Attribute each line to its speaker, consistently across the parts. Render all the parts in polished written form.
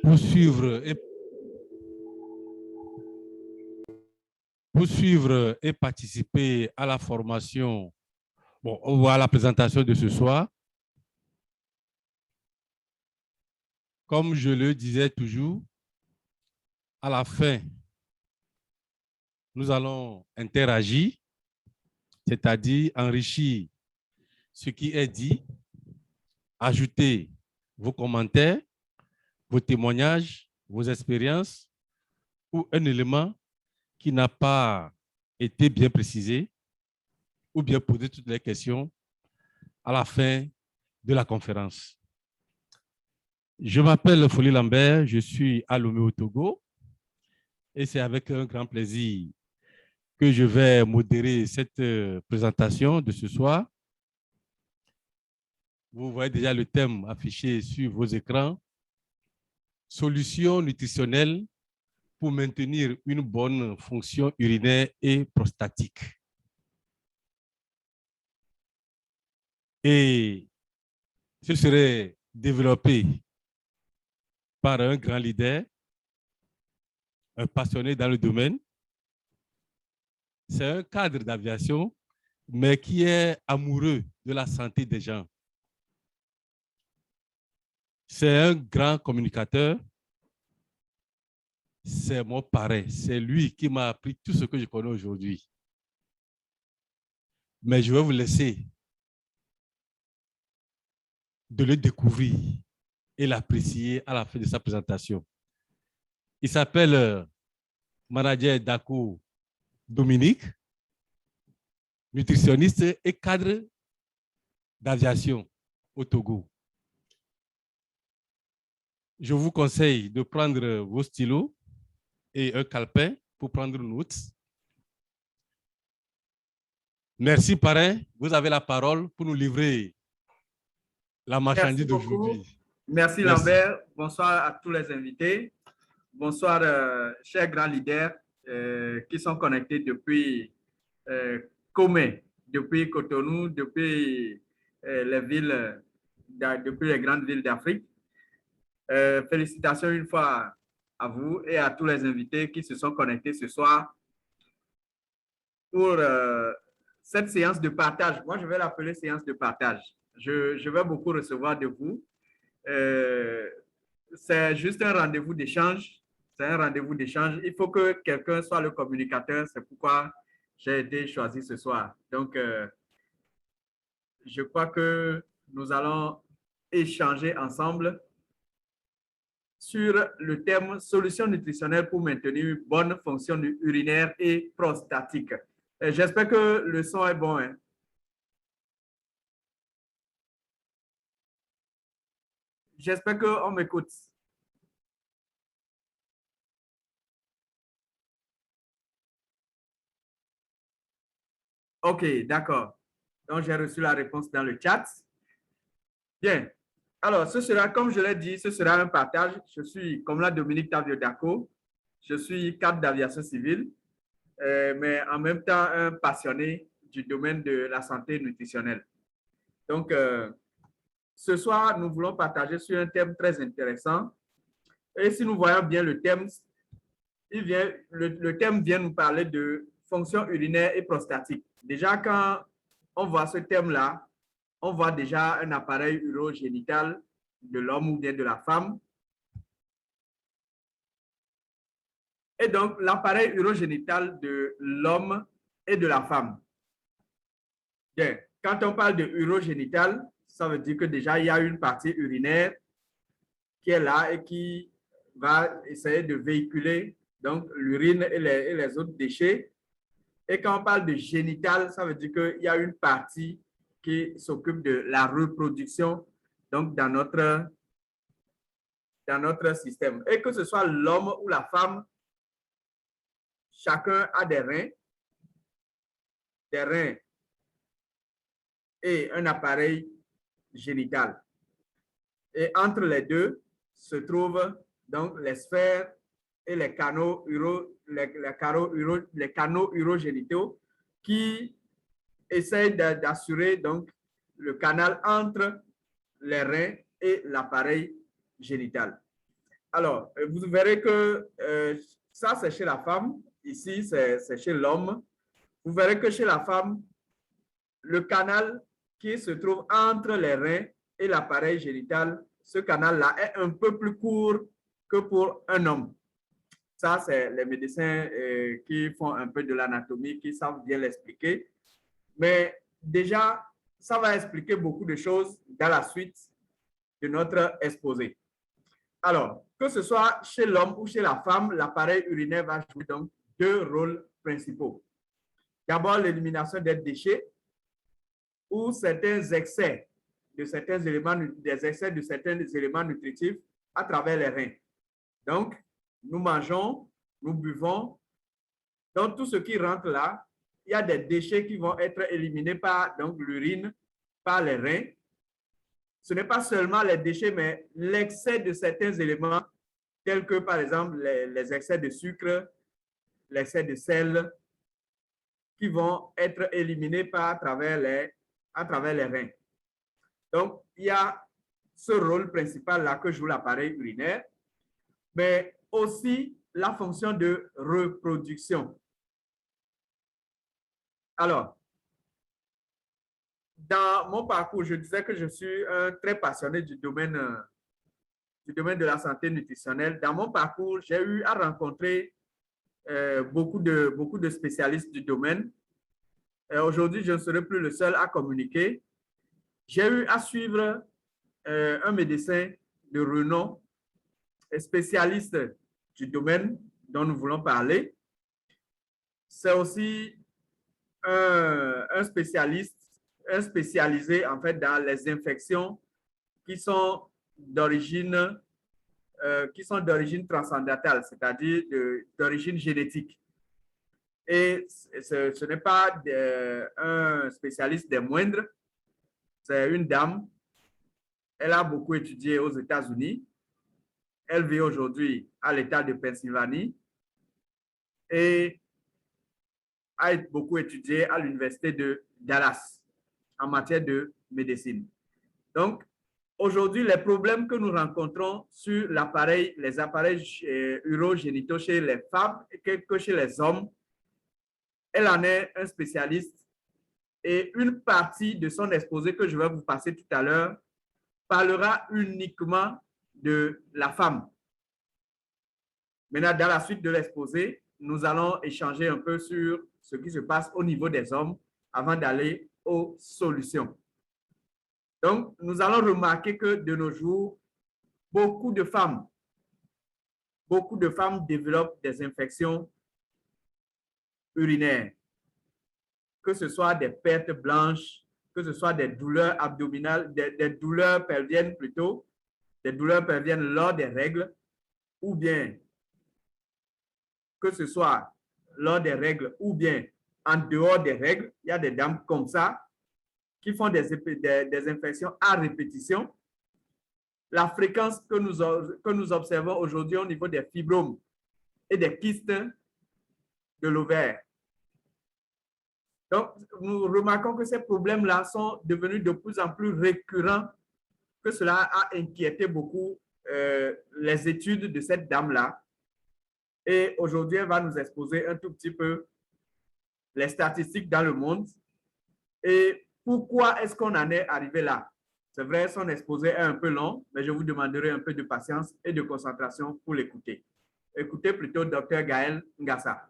Speaker 1: Pour suivre et participer à la formation, bon, ou à la présentation de ce soir, comme je le disais toujours, à la fin, nous allons interagir, c'est-à-dire enrichir ce qui est dit, ajouter vos commentaires, vos témoignages, vos expériences ou un élément qui n'a pas été bien précisé ou bien poser toutes les questions à la fin de la conférence. Je m'appelle Folie Lambert, je suis à Lomé au Togo et c'est avec un grand plaisir que je vais modérer cette présentation de ce soir. Vous voyez déjà le thème affiché sur vos écrans. Solutions nutritionnelles pour maintenir une bonne fonction urinaire et prostatique. Et ce serait développé par un grand leader, un passionné dans le domaine. C'est un cadre d'aviation, mais qui est amoureux de la santé des gens. C'est un grand communicateur. C'est mon parrain. C'est lui qui m'a appris tout ce que je connais aujourd'hui. Mais je vais vous laisser de le découvrir et l'apprécier à la fin de sa présentation. Il s'appelle Manager Dako Dominique, nutritionniste et cadre d'aviation au Togo. Je vous conseille de prendre vos stylos et un calepin pour prendre note. Merci, parrain. Vous avez la parole pour nous livrer la marchandise d'aujourd'hui.
Speaker 2: Merci Lambert. Bonsoir à tous les invités. Bonsoir, chers grands leaders qui sont connectés depuis Comé, depuis Cotonou, depuis les villes, depuis les grandes villes d'Afrique. Félicitations une fois à vous et à tous les invités qui se sont connectés ce soir pour cette séance de partage. Moi, je vais l'appeler séance de partage. Je vais beaucoup recevoir de vous. C'est juste un rendez-vous d'échange. C'est un rendez-vous d'échange. Il faut que quelqu'un soit le communicateur. C'est pourquoi j'ai été choisi ce soir. Donc, je crois que nous allons échanger ensemble sur le thème solutions nutritionnelles pour maintenir une bonne fonction urinaire et prostatique. J'espère que le son est bon. Hein? J'espère qu'on m'écoute. OK, d'accord. Donc, j'ai reçu la réponse dans le chat. Bien. Alors, ce sera, comme je l'ai dit, ce sera un partage. Je suis, comme l'a Dominique Tavio-Dako, je suis cadre d'aviation civile, mais en même temps un passionné du domaine de la santé nutritionnelle. Donc, ce soir, nous voulons partager sur un thème très intéressant. Et si nous voyons bien le thème, le thème vient nous parler de fonction urinaire et prostatique. Déjà, quand on voit ce thème-là, on voit déjà un appareil urogénital de l'homme ou bien de la femme. Et donc, l'appareil urogénital de l'homme et de la femme. Bien, quand on parle de urogénital, ça veut dire que déjà, il y a une partie urinaire qui est là et qui va essayer de véhiculer donc l'urine et les autres déchets. Et quand on parle de génital, ça veut dire qu'il y a une partie qui s'occupe de la reproduction donc dans notre système. Et que ce soit l'homme ou la femme, chacun a des reins et un appareil génital. Et entre les deux se trouvent donc les sphères et les canaux urogénitaux qui essayent d'assurer donc le canal entre les reins et l'appareil génital. Alors, vous verrez que ça, c'est chez la femme. Ici, c'est chez l'homme. Vous verrez que chez la femme, le canal qui se trouve entre les reins et l'appareil génital, ce canal-là est un peu plus court que pour un homme. Ça, c'est les médecins qui font un peu de l'anatomie, qui savent bien l'expliquer. Mais déjà, ça va expliquer beaucoup de choses dans la suite de notre exposé. Alors, que ce soit chez l'homme ou chez la femme, l'appareil urinaire va jouer donc deux rôles principaux. D'abord, l'élimination des déchets ou certains excès de certains éléments, des excès de certains éléments nutritifs à travers les reins. Donc, nous mangeons, nous buvons. Donc, tout ce qui rentre là, il y a des déchets qui vont être éliminés par l'urine, par les reins. Ce n'est pas seulement les déchets, mais l'excès de certains éléments, tels que, par exemple, les excès de sucre, l'excès de sel, qui vont être éliminés à travers les reins. Donc, il y a ce rôle principal-là que joue l'appareil urinaire, mais aussi la fonction de reproduction. Alors, dans mon parcours, je disais que je suis très passionné du domaine de la santé nutritionnelle. Dans mon parcours, j'ai eu à rencontrer beaucoup de spécialistes du domaine. Aujourd'hui, je ne serai plus le seul à communiquer. J'ai eu à suivre un médecin de renom, spécialiste du domaine dont nous voulons parler. C'est aussi un spécialisé en fait dans les infections qui sont d'origine transcendantale, c'est-à-dire d'origine génétique. Et ce n'est pas un spécialiste des moindres, c'est une dame. Elle a beaucoup étudié aux États-Unis. Elle vit aujourd'hui à l'État de Pennsylvanie et a beaucoup étudié à l'Université de Dallas en matière de médecine. Donc, aujourd'hui, les problèmes que nous rencontrons sur les appareils urogénitaux chez les femmes que chez les hommes, elle en est un spécialiste et une partie de son exposé que je vais vous passer tout à l'heure parlera uniquement de la femme. Maintenant, dans la suite de l'exposé, nous allons échanger un peu sur ce qui se passe au niveau des hommes avant d'aller aux solutions. Donc, nous allons remarquer que de nos jours, beaucoup de femmes développent des infections urinaires, que ce soit des pertes blanches, que ce soit des douleurs abdominales, des douleurs pelviennes plutôt, des douleurs pelviennes lors des règles, ou bien que ce soit lors des règles ou bien en dehors des règles. Il y a des dames comme ça qui font des infections à répétition. La fréquence que nous observons aujourd'hui au niveau des fibromes et des kystes de l'ovaire. Donc, nous remarquons que ces problèmes-là sont devenus de plus en plus récurrents, que cela a inquiété beaucoup les études de cette dame-là. Et aujourd'hui, elle va nous exposer un tout petit peu les statistiques dans le monde et pourquoi est-ce qu'on en est arrivé là. C'est vrai, son exposé est un peu long, mais je vous demanderai un peu de patience et de concentration pour l'écouter. Écoutez plutôt Dr Gaël Ngassa.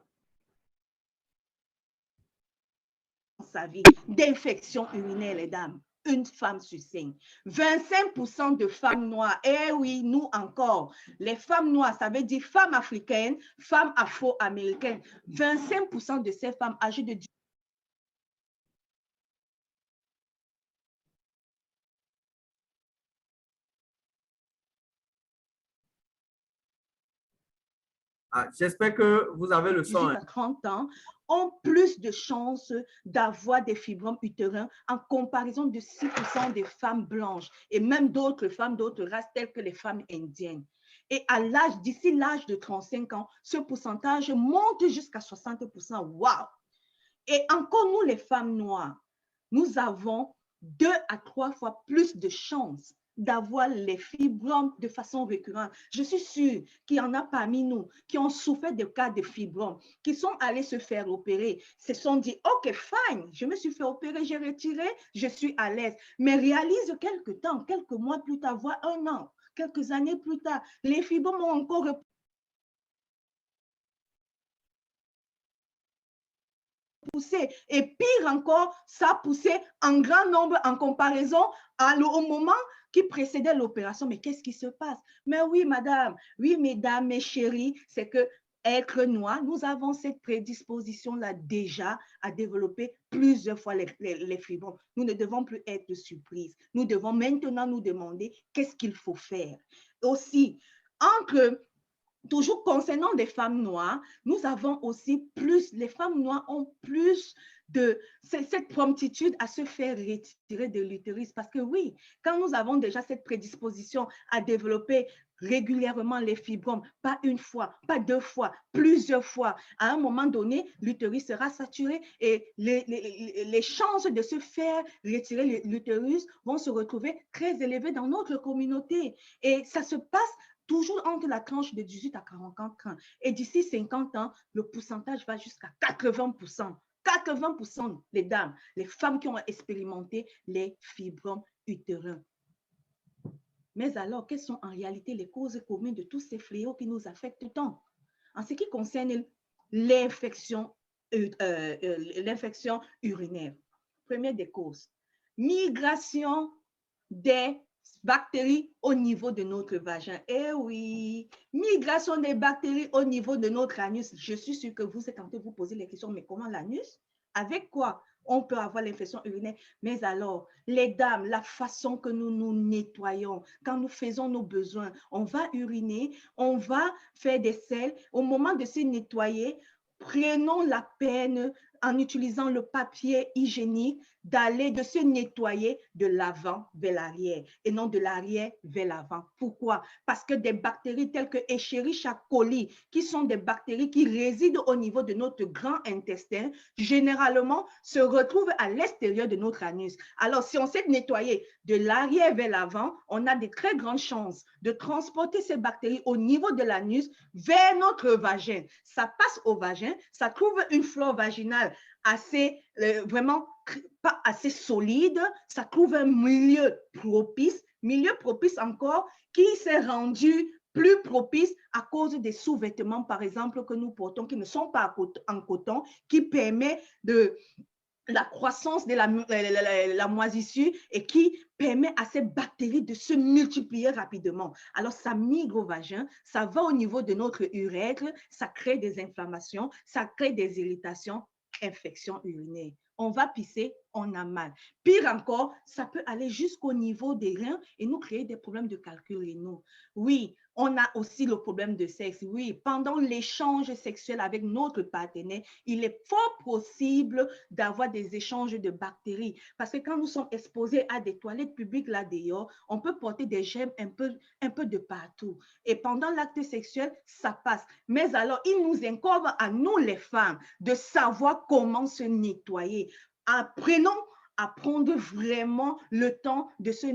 Speaker 3: Sa vie d'infection urinaire, les dames. Une femme sur 5. 25% de femmes noires. Eh oui, nous encore. Les femmes noires, ça veut dire femmes africaines, femmes afro-américaines. 25% de ces femmes âgées de 10
Speaker 2: J'espère que vous avez le son.
Speaker 3: à 30 ans ont plus de chances d'avoir des fibromes utérins en comparaison de 6% des femmes blanches et même d'autres femmes d'autres races telles que les femmes indiennes. Et à l'âge, d'ici l'âge de 35 ans, ce pourcentage monte jusqu'à 60%. Wow! Et encore, nous, les femmes noires, nous avons 2 à 3 fois plus de chances d'avoir les fibromes de façon récurrente. Je suis sûre qu'il y en a parmi nous qui ont souffert de cas de fibromes, qui sont allés se faire opérer, se sont dit, OK, fine, je me suis fait opérer, j'ai retiré, je suis à l'aise. Mais réalise quelques temps, quelques mois plus tard, voire un an, quelques années plus tard, les fibromes ont encore poussé. Et pire encore, ça a poussé en grand nombre en comparaison au moment qui précédait l'opération. Mais qu'est-ce qui se passe? Mais oui, madame, oui, mesdames, mes chéris, c'est que être noir, nous avons cette prédisposition-là déjà à développer plusieurs fois les fibromes. Nous ne devons plus être surprises. Nous devons maintenant nous demander qu'est-ce qu'il faut faire. Aussi, toujours concernant des femmes noires, nous avons aussi les femmes noires ont plus de cette promptitude à se faire retirer de l'utérus. Parce que oui, quand nous avons déjà cette prédisposition à développer régulièrement les fibromes, pas une fois, pas deux fois, plusieurs fois, à un moment donné, l'utérus sera saturé et les chances de se faire retirer l'utérus vont se retrouver très élevées dans notre communauté. Et ça se passe toujours entre la tranche de 18 à 44 ans. Et d'ici 50 ans, le pourcentage va jusqu'à 80%. 80% les dames, les femmes qui ont expérimenté les fibromes utérins. Mais alors, quelles sont en réalité les causes communes de tous ces fléaux qui nous affectent tant? En ce qui concerne l'infection urinaire, première des causes, migration des bactéries au niveau de notre vagin. Eh oui, migration des bactéries au niveau de notre anus. Je suis sûre que vous êtes en train de vous poser les questions, mais comment l'anus? Avec quoi on peut avoir l'infection urinaire? Mais alors, les dames, la façon que nous nous nettoyons, quand nous faisons nos besoins, on va uriner, on va faire des selles. Au moment de se nettoyer, prenons la peine en utilisant le papier hygiénique de se nettoyer de l'avant vers l'arrière et non de l'arrière vers l'avant. Pourquoi? Parce que des bactéries telles que Escherichia coli, qui sont des bactéries qui résident au niveau de notre grand intestin, généralement se retrouvent à l'extérieur de notre anus. Alors, si on s'est nettoyé de l'arrière vers l'avant, on a de très grandes chances de transporter ces bactéries au niveau de l'anus vers notre vagin. Ça passe au vagin, ça trouve une flore vaginale assez, vraiment pas assez solide, ça trouve un milieu propice encore, qui s'est rendu plus propice à cause des sous-vêtements, par exemple, que nous portons, qui ne sont pas en coton, qui permet de la croissance de la moisissure et qui permet à ces bactéries de se multiplier rapidement. Alors, ça migre au vagin, ça va au niveau de notre urètre, ça crée des inflammations, ça crée des irritations, infections urinaires. On va pisser, on a mal. Pire encore, ça peut aller jusqu'au niveau des reins et nous créer des problèmes de calcul rénaux. Oui, on a aussi le problème de sexe. Oui, pendant l'échange sexuel avec notre partenaire, il est fort possible d'avoir des échanges de bactéries. Parce que quand nous sommes exposés à des toilettes publiques là dehors, on peut porter des germes un peu de partout. Et pendant l'acte sexuel, ça passe. Mais alors, il nous incombe à nous les femmes de savoir comment se nettoyer. Apprenons à prendre vraiment le temps de se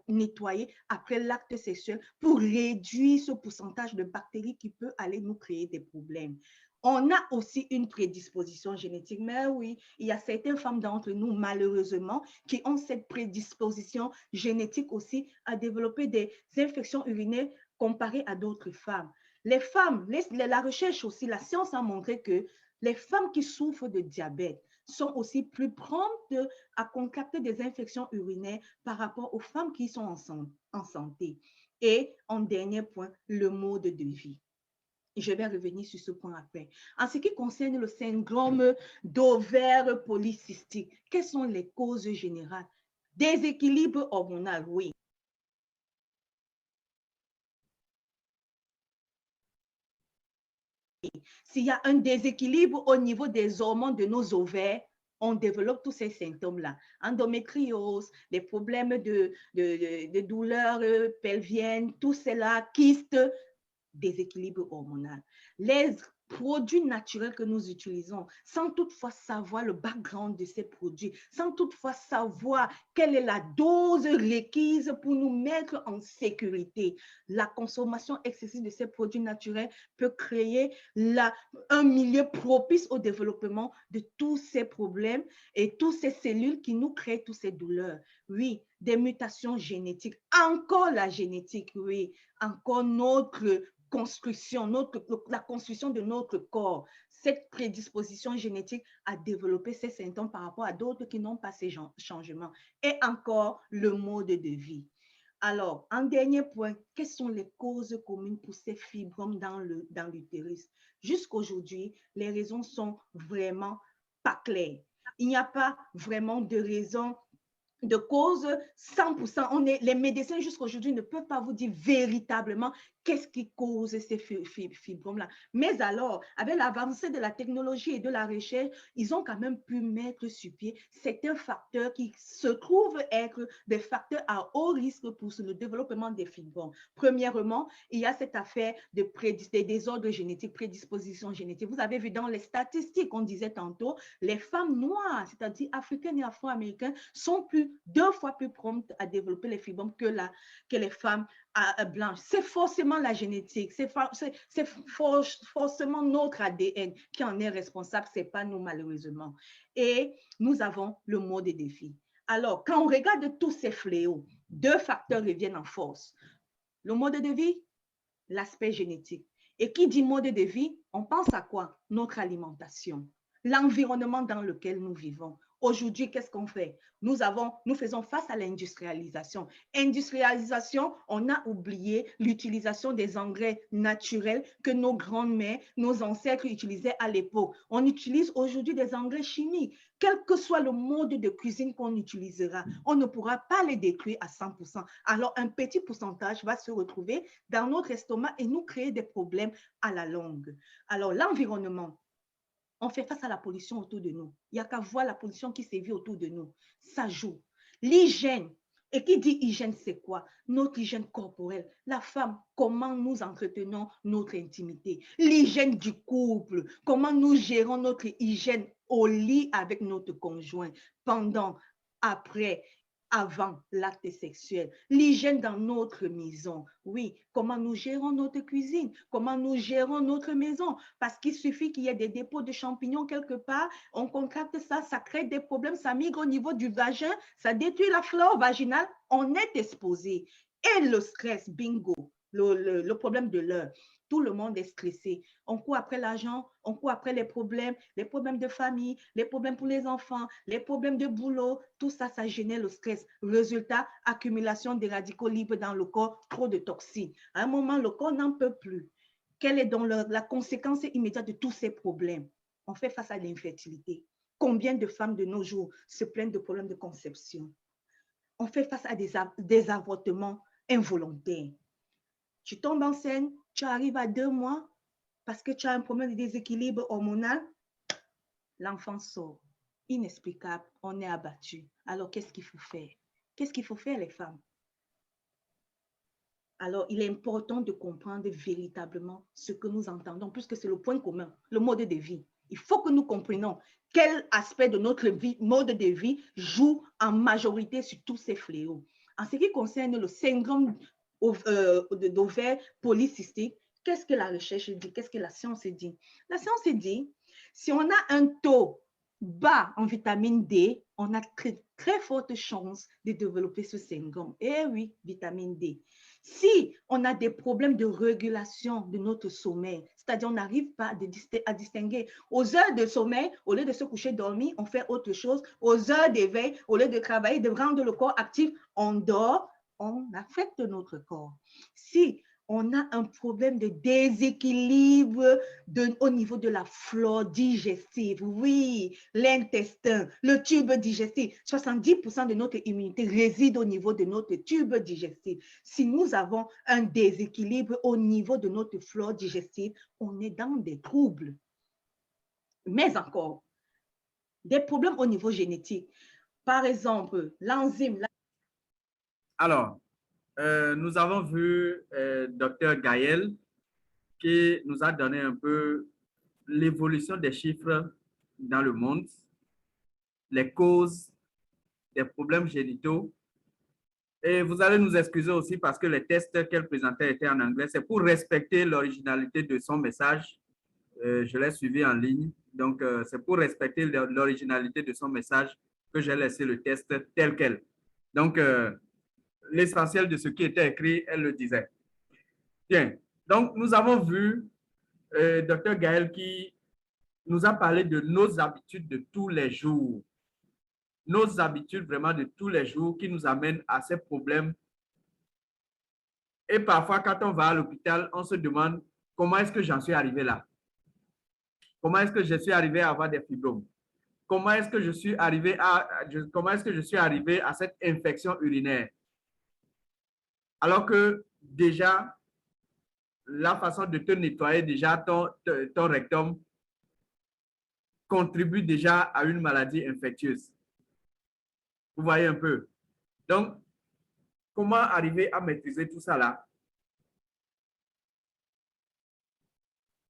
Speaker 3: nettoyer après l'acte sexuel pour réduire ce pourcentage de bactéries qui peut aller nous créer des problèmes. On a aussi une prédisposition génétique, mais oui, il y a certaines femmes d'entre nous, malheureusement, qui ont cette prédisposition génétique aussi à développer des infections urinaires comparées à d'autres femmes. Les femmes, la recherche aussi, la science a montré que les femmes qui souffrent de diabète sont aussi plus promptes à contracter des infections urinaires par rapport aux femmes qui sont en santé. Et en dernier point, le mode de vie. Je vais revenir sur ce point après. En ce qui concerne le syndrome d'ovaire polycystique, quelles sont les causes générales? Déséquilibre hormonal, oui. S'il y a un déséquilibre au niveau des hormones de nos ovaires, on développe tous ces symptômes-là. Endométriose, des problèmes de douleurs pelviennes, tout cela, kystes, déséquilibre hormonal. Les produits naturels que nous utilisons, sans toutefois savoir le background de ces produits, sans toutefois savoir quelle est la dose requise pour nous mettre en sécurité. La consommation excessive de ces produits naturels peut créer un milieu propice au développement de tous ces problèmes et toutes ces cellules qui nous créent toutes ces douleurs. Oui, des mutations génétiques, encore la génétique, oui, encore notre construction, la construction de notre corps, cette prédisposition génétique à développer ces symptômes par rapport à d'autres qui n'ont pas ces changements. Et encore le mode de vie. Alors, en dernier point, quelles sont les causes communes pour ces fibromes dans l'utérus? Jusqu'aujourd'hui, les raisons sont vraiment pas claires. Il n'y a pas vraiment de raison de cause 100%. Les médecins jusqu'aujourd'hui ne peuvent pas vous dire véritablement qu'est-ce qui cause ces fibromes-là. Mais alors, avec l'avancée de la technologie et de la recherche, ils ont quand même pu mettre sur pied certains facteurs qui se trouvent être des facteurs à haut risque pour le développement des fibromes. Premièrement, il y a cette affaire de des désordres génétiques, prédisposition génétique. Vous avez vu dans les statistiques, on disait tantôt, les femmes noires, c'est-à-dire africaines et afro-américaines, sont 2 fois plus promptes à développer les fibromes que les femmes blanches. C'est forcément la génétique, c'est forcément notre ADN qui en est responsable, ce n'est pas nous malheureusement. Et nous avons le mode de vie. Alors, quand on regarde tous ces fléaux, 2 facteurs reviennent en force. Le mode de vie, l'aspect génétique. Et qui dit mode de vie, on pense à quoi? Notre alimentation, l'environnement dans lequel nous vivons. Aujourd'hui, qu'est-ce qu'on fait? Nous faisons face à l'industrialisation. Industrialisation, on a oublié l'utilisation des engrais naturels que nos grands-mères, nos ancêtres utilisaient à l'époque. On utilise aujourd'hui des engrais chimiques. Quel que soit le mode de cuisine qu'on utilisera, on ne pourra pas les détruire à 100%. Alors, un petit pourcentage va se retrouver dans notre estomac et nous créer des problèmes à la longue. Alors, l'environnement. On fait face à la pollution autour de nous. Il n'y a qu'à voir la pollution qui sévit autour de nous. Ça joue. L'hygiène. Et qui dit hygiène, c'est quoi? Notre hygiène corporelle. La femme, comment nous entretenons notre intimité. L'hygiène du couple. Comment nous gérons notre hygiène au lit avec notre conjoint, pendant, après, avant l'acte sexuel, l'hygiène dans notre maison. Oui, comment nous gérons notre cuisine, comment nous gérons notre maison, parce qu'il suffit qu'il y ait des dépôts de champignons quelque part, on contracte ça, ça crée des problèmes, ça migre au niveau du vagin, ça détruit la flore vaginale, on est exposé. Et le stress, bingo, le problème de l'heure. Tout le monde est stressé. On court après l'argent, on court après les problèmes de famille, les problèmes pour les enfants, les problèmes de boulot. Tout ça, ça génère le stress. Résultat, accumulation des radicaux libres dans le corps, trop de toxines. À un moment, le corps n'en peut plus. Quelle est donc la conséquence immédiate de tous ces problèmes? On fait face à l'infertilité. Combien de femmes de nos jours se plaignent de problèmes de conception? On fait face à des avortements involontaires. Tu tombes enceinte, tu arrives à 2 mois parce que tu as un problème de déséquilibre hormonal, l'enfant sort. Inexplicable, on est abattu. Alors, qu'est-ce qu'il faut faire? Qu'est-ce qu'il faut faire, les femmes? Alors, il est important de comprendre véritablement ce que nous entendons, puisque c'est le point commun, le mode de vie. Il faut que nous comprenions quel aspect de notre mode de vie joue en majorité sur tous ces fléaux. En ce qui concerne le syndrome d'ovaire polycystique, qu'est-ce que la recherche dit? Qu'est-ce que la science dit? La science dit, si on a un taux bas en vitamine D, on a très forte chance de développer ce syndrome. Eh oui, vitamine D. Si on a des problèmes de régulation de notre sommeil, c'est-à-dire on n'arrive pas à distinguer aux heures de sommeil, au lieu de se coucher dormir, on fait autre chose. Aux heures d'éveil, au lieu de travailler, de rendre le corps actif, on dort, on affecte notre corps. Si on a un problème de déséquilibre au niveau de la flore digestive, oui, l'intestin, le tube digestif, 70% de notre immunité réside au niveau de notre tube digestif. Si nous avons un déséquilibre au niveau de notre flore digestive, on est dans des troubles. Mais encore, des problèmes au niveau génétique. Par exemple, l'enzyme.
Speaker 2: Alors, nous avons vu Dr Gaël qui nous a donné un peu l'évolution des chiffres dans le monde, les causes des problèmes génitaux. Et vous allez nous excuser aussi parce que les tests qu'elle présentait étaient en anglais. C'est pour respecter l'originalité de son message. Je l'ai suivi en ligne. Donc, c'est pour respecter l'originalité de son message que j'ai laissé le test tel quel. Donc, l'essentiel de ce qui était écrit, elle le disait. Bien. Donc, nous avons vu Dr. Gaël qui nous a parlé de nos habitudes de tous les jours. Nos habitudes vraiment de tous les jours qui nous amènent à ces problèmes. Et parfois, quand on va à l'hôpital, on se demande comment est-ce que j'en suis arrivé là? Comment est-ce que je suis arrivé à avoir des fibromes? Comment est-ce que je suis arrivé à cette infection urinaire? Alors que déjà, la façon de te nettoyer déjà ton rectum contribue déjà à une maladie infectieuse. Vous voyez un peu. Donc, comment arriver à maîtriser tout ça là?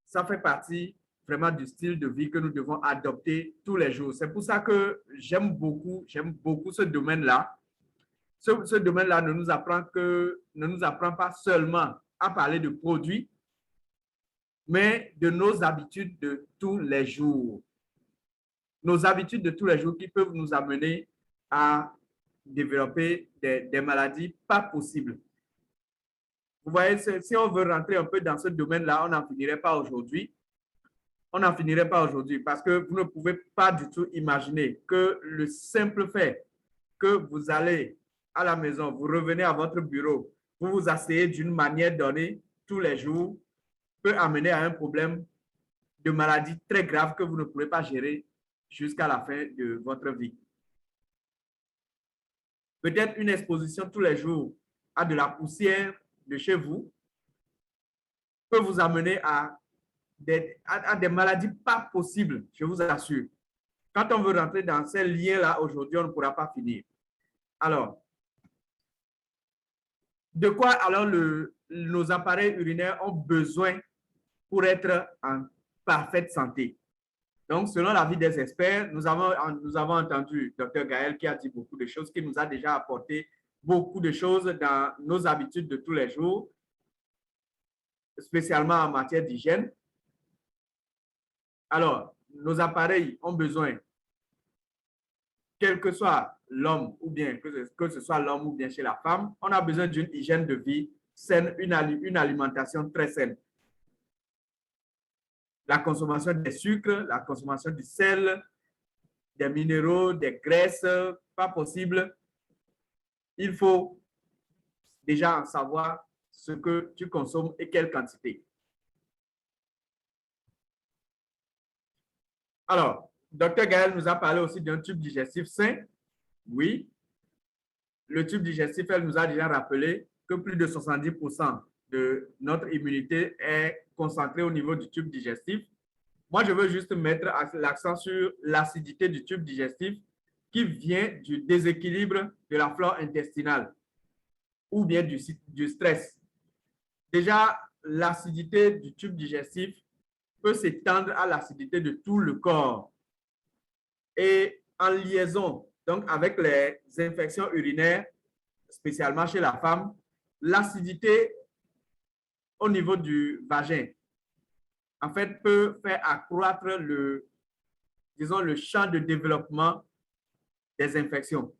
Speaker 2: Ça fait partie vraiment du style de vie que nous devons adopter tous les jours. C'est pour ça que j'aime beaucoup ce domaine-là. Ce domaine-là ne nous apprend pas seulement à parler de produits, mais de nos habitudes de tous les jours. Nos habitudes de tous les jours qui peuvent nous amener à développer des maladies pas possibles. Vous voyez, si on veut rentrer un peu dans ce domaine-là, on n'en finirait pas aujourd'hui. On n'en finirait pas aujourd'hui parce que vous ne pouvez pas du tout imaginer que le simple fait que vous allez à la maison, vous revenez à votre bureau, vous vous asseyez d'une manière donnée tous les jours peut amener à un problème de maladie très grave que vous ne pourrez pas gérer jusqu'à la fin de votre vie. Peut-être une exposition tous les jours à de la poussière de chez vous peut vous amener à des maladies pas possibles, je vous assure. Quand on veut rentrer dans ces liens-là aujourd'hui, on ne pourra pas finir. Alors, de quoi alors nos appareils urinaires ont besoin pour être en parfaite santé? Donc, selon l'avis des experts, nous avons entendu Dr. Gaël qui a dit beaucoup de choses, qui nous a déjà apporté beaucoup de choses dans nos habitudes de tous les jours, spécialement en matière d'hygiène. Alors, nos appareils ont besoin, quel que soit l'homme ou bien que ce soit l'homme ou bien chez la femme, on a besoin d'une hygiène de vie saine, une alimentation très saine. La consommation des sucres, la consommation du sel, des minéraux, des graisses, pas possible. Il faut déjà en savoir ce que tu consommes et quelle quantité. Alors, Dr. Gaël nous a parlé aussi d'un tube digestif sain. Oui, le tube digestif, elle nous a déjà rappelé que plus de 70% de notre immunité est concentrée au niveau du tube digestif. Moi, je veux juste mettre l'accent sur l'acidité du tube digestif qui vient du déséquilibre de la flore intestinale ou bien du stress. Déjà, l'acidité du tube digestif peut s'étendre à l'acidité de tout le corps. Et en liaison donc avec les infections urinaires, spécialement chez la femme, l'acidité au niveau du vagin, en fait, peut faire accroître le champ de développement des infections.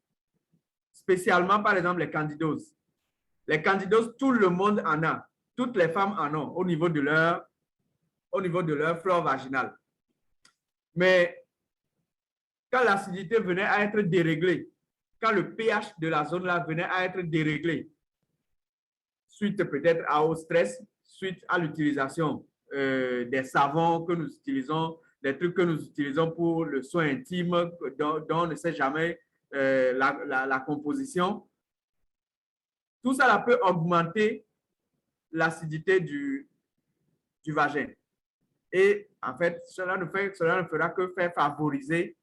Speaker 2: Spécialement, par exemple, les candidoses. Les candidoses, tout le monde en a. Toutes les femmes en ont au niveau de leur flore vaginale. Mais quand l'acidité venait à être déréglée, quand le pH de la zone-là venait à être déréglé, suite peut-être au stress, suite à l'utilisation des savons que nous utilisons, des trucs que nous utilisons pour le soin intime, dont on ne sait jamais la composition, tout ça peut augmenter l'acidité du vagin. Et en fait, cela ne fera que faire favoriser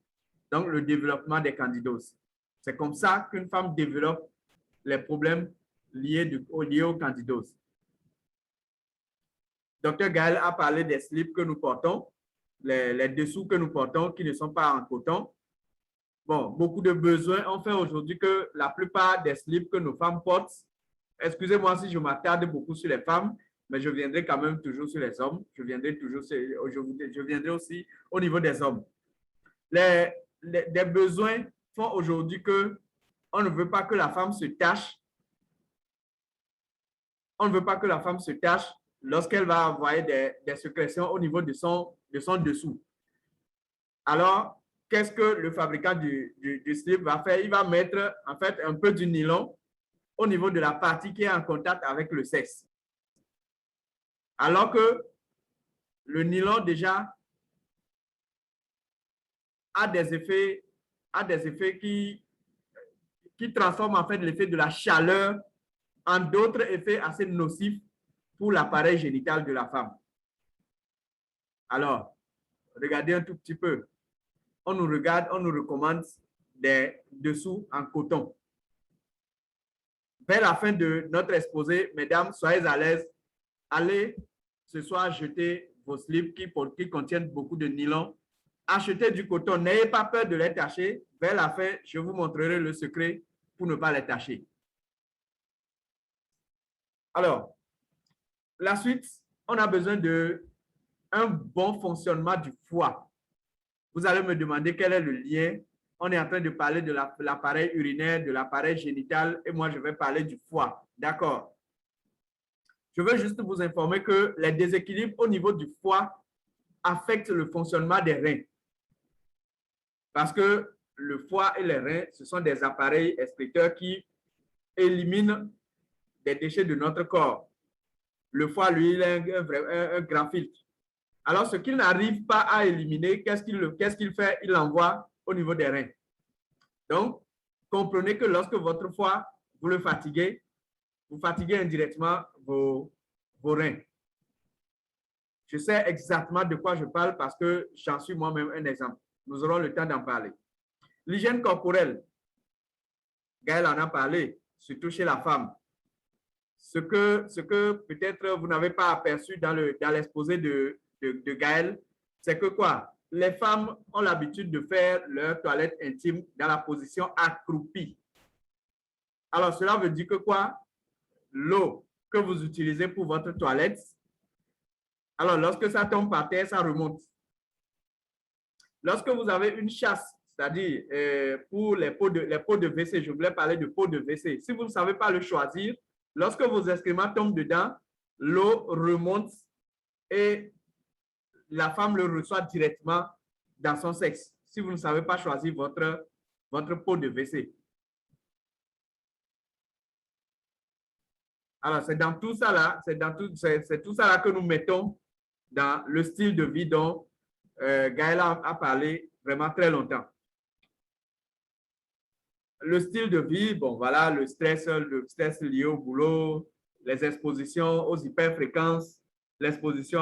Speaker 2: donc, le développement des candidoses. C'est comme ça qu'une femme développe les problèmes liés aux candidoses. Dr. Gaël a parlé des slips que nous portons. les dessous que nous portons qui ne sont pas en coton. Bon, beaucoup de besoins ont fait aujourd'hui que la plupart des slips que nos femmes portent, excusez-moi si je m'attarde beaucoup sur les femmes, mais je viendrai quand même toujours sur les hommes. Je viendrai aussi au niveau des hommes. Des besoins font aujourd'hui que on ne veut pas que la femme se tâche. On ne veut pas que la femme se tâche lorsqu'elle va envoyer des sécrétions au niveau de son dessous. Alors, qu'est-ce que le fabricant du slip va faire? Il va mettre en fait un peu du nylon au niveau de la partie qui est en contact avec le sexe. Alors que le nylon déjà a des effets qui transforment en fait l'effet de la chaleur en d'autres effets assez nocifs pour l'appareil génital de la femme. Alors, regardez un tout petit peu. On nous recommande des dessous en coton. Vers la fin de notre exposé, mesdames, soyez à l'aise. Allez ce soir jeter vos slips qui contiennent beaucoup de nylon. Achetez du coton. N'ayez pas peur de les tacher. Vers la fin, je vous montrerai le secret pour ne pas les tacher. Alors, la suite, on a besoin d'un bon fonctionnement du foie. Vous allez me demander quel est le lien. On est en train de parler de l'appareil urinaire, de l'appareil génital, et moi, je vais parler du foie. D'accord. Je veux juste vous informer que les déséquilibres au niveau du foie affectent le fonctionnement des reins. Parce que le foie et les reins, ce sont des appareils excréteurs qui éliminent des déchets de notre corps. Le foie, lui, il a un grand filtre. Alors, ce qu'il n'arrive pas à éliminer, qu'est-ce qu'il fait? Il l'envoie au niveau des reins. Donc, comprenez que lorsque votre foie, vous le fatiguez, vous fatiguez indirectement vos reins. Je sais exactement de quoi je parle parce que j'en suis moi-même un exemple. Nous aurons le temps d'en parler. L'hygiène corporelle, Gaël en a parlé, surtout chez la femme. Ce que peut-être vous n'avez pas aperçu dans l'exposé de Gaël, c'est que quoi? Les femmes ont l'habitude de faire leur toilette intime dans la position accroupie. Alors, cela veut dire que quoi? L'eau que vous utilisez pour votre toilette, alors lorsque ça tombe par terre, ça remonte. Lorsque vous avez une chasse, c'est-à-dire pour les pots de WC, je voulais parler de pots de WC. Si vous ne savez pas le choisir, lorsque vos excréments tombent dedans, l'eau remonte et la femme le reçoit directement dans son sexe. Si vous ne savez pas choisir votre pot de WC. Alors, c'est dans tout ça là, c'est tout ça là que nous mettons dans le style de vie dont Gaël a parlé vraiment très longtemps. Le style de vie, bon voilà, le stress lié au boulot, les expositions aux hyperfréquences, l'exposition,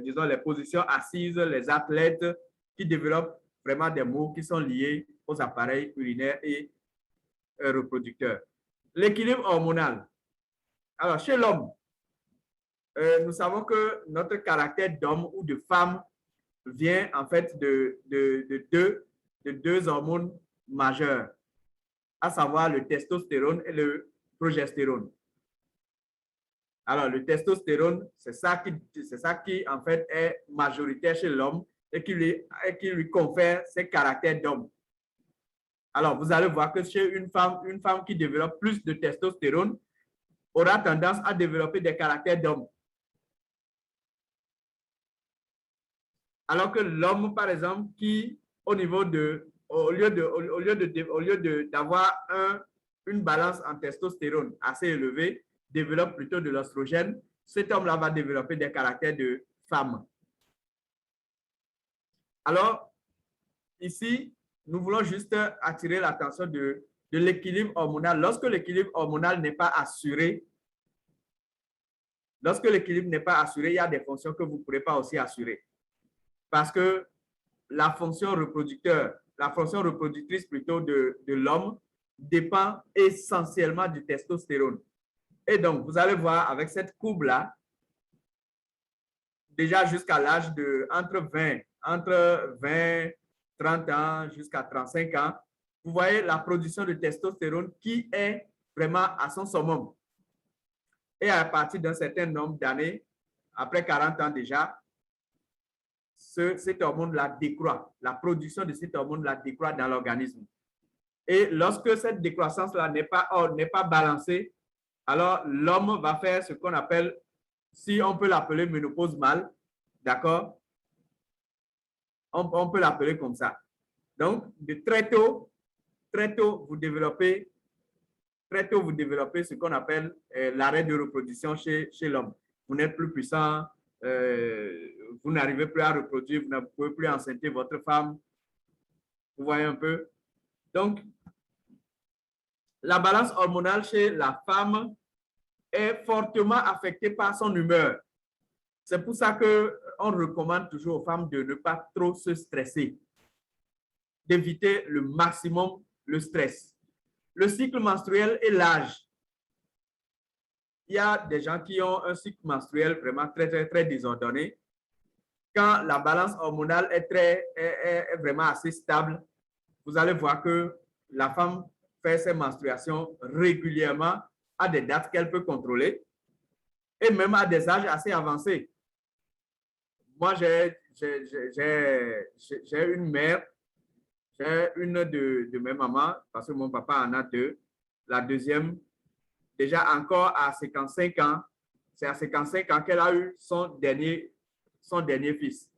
Speaker 2: disons, les positions assises, les athlètes qui développent vraiment des maux qui sont liés aux appareils urinaires et reproducteurs. L'équilibre hormonal. Alors, chez l'homme, nous savons que notre caractère d'homme ou de femme vient en fait de deux hormones majeures, à savoir le testostérone et le progestérone. Alors, le testostérone, c'est ça qui en fait est majoritaire chez l'homme et qui lui confère ses caractères d'homme. Alors, vous allez voir que chez une femme qui développe plus de testostérone aura tendance à développer des caractères d'homme. Alors que l'homme, par exemple, qui, au lieu d'avoir une balance en testostérone assez élevée, développe plutôt de l'oestrogène, cet homme-là va développer des caractères de femme. Alors, ici, nous voulons juste attirer l'attention de l'équilibre hormonal. Lorsque l'équilibre hormonal n'est pas assuré, il y a des fonctions que vous ne pourrez pas aussi assurer. Parce que la fonction reproductrice plutôt de l'homme dépend essentiellement du testostérone. Et donc, vous allez voir avec cette courbe-là, déjà jusqu'à l'âge de entre 20, 30 ans jusqu'à 35 ans, vous voyez la production de testostérone qui est vraiment à son summum. Et à partir d'un certain nombre d'années, après 40 ans déjà, cet hormone-là décroît. La production de cet hormone-là décroît dans l'organisme. Et lorsque cette décroissance-là n'est pas balancée, alors l'homme va faire ce qu'on appelle, si on peut l'appeler ménopause mâle, d'accord? On peut l'appeler comme ça. Donc, de très tôt, vous développez ce qu'on appelle l'arrêt de reproduction chez l'homme. Vous n'êtes plus puissant, vous n'arrivez plus à reproduire, vous ne pouvez plus enceinter votre femme. Vous voyez un peu? Donc, la balance hormonale chez la femme est fortement affectée par son humeur. C'est pour ça qu'on recommande toujours aux femmes de ne pas trop se stresser, d'éviter le maximum le stress. Le cycle menstruel et l'âge. Il y a des gens qui ont un cycle menstruel vraiment très désordonné. Quand la balance hormonale est vraiment assez stable, vous allez voir que la femme fait ses menstruations régulièrement à des dates qu'elle peut contrôler et même à des âges assez avancés. Moi, j'ai une mère, j'ai une de mes mamans, parce que mon papa en a deux. La deuxième, déjà encore à 55 ans, c'est à 55 ans qu'elle a eu son dernier fils.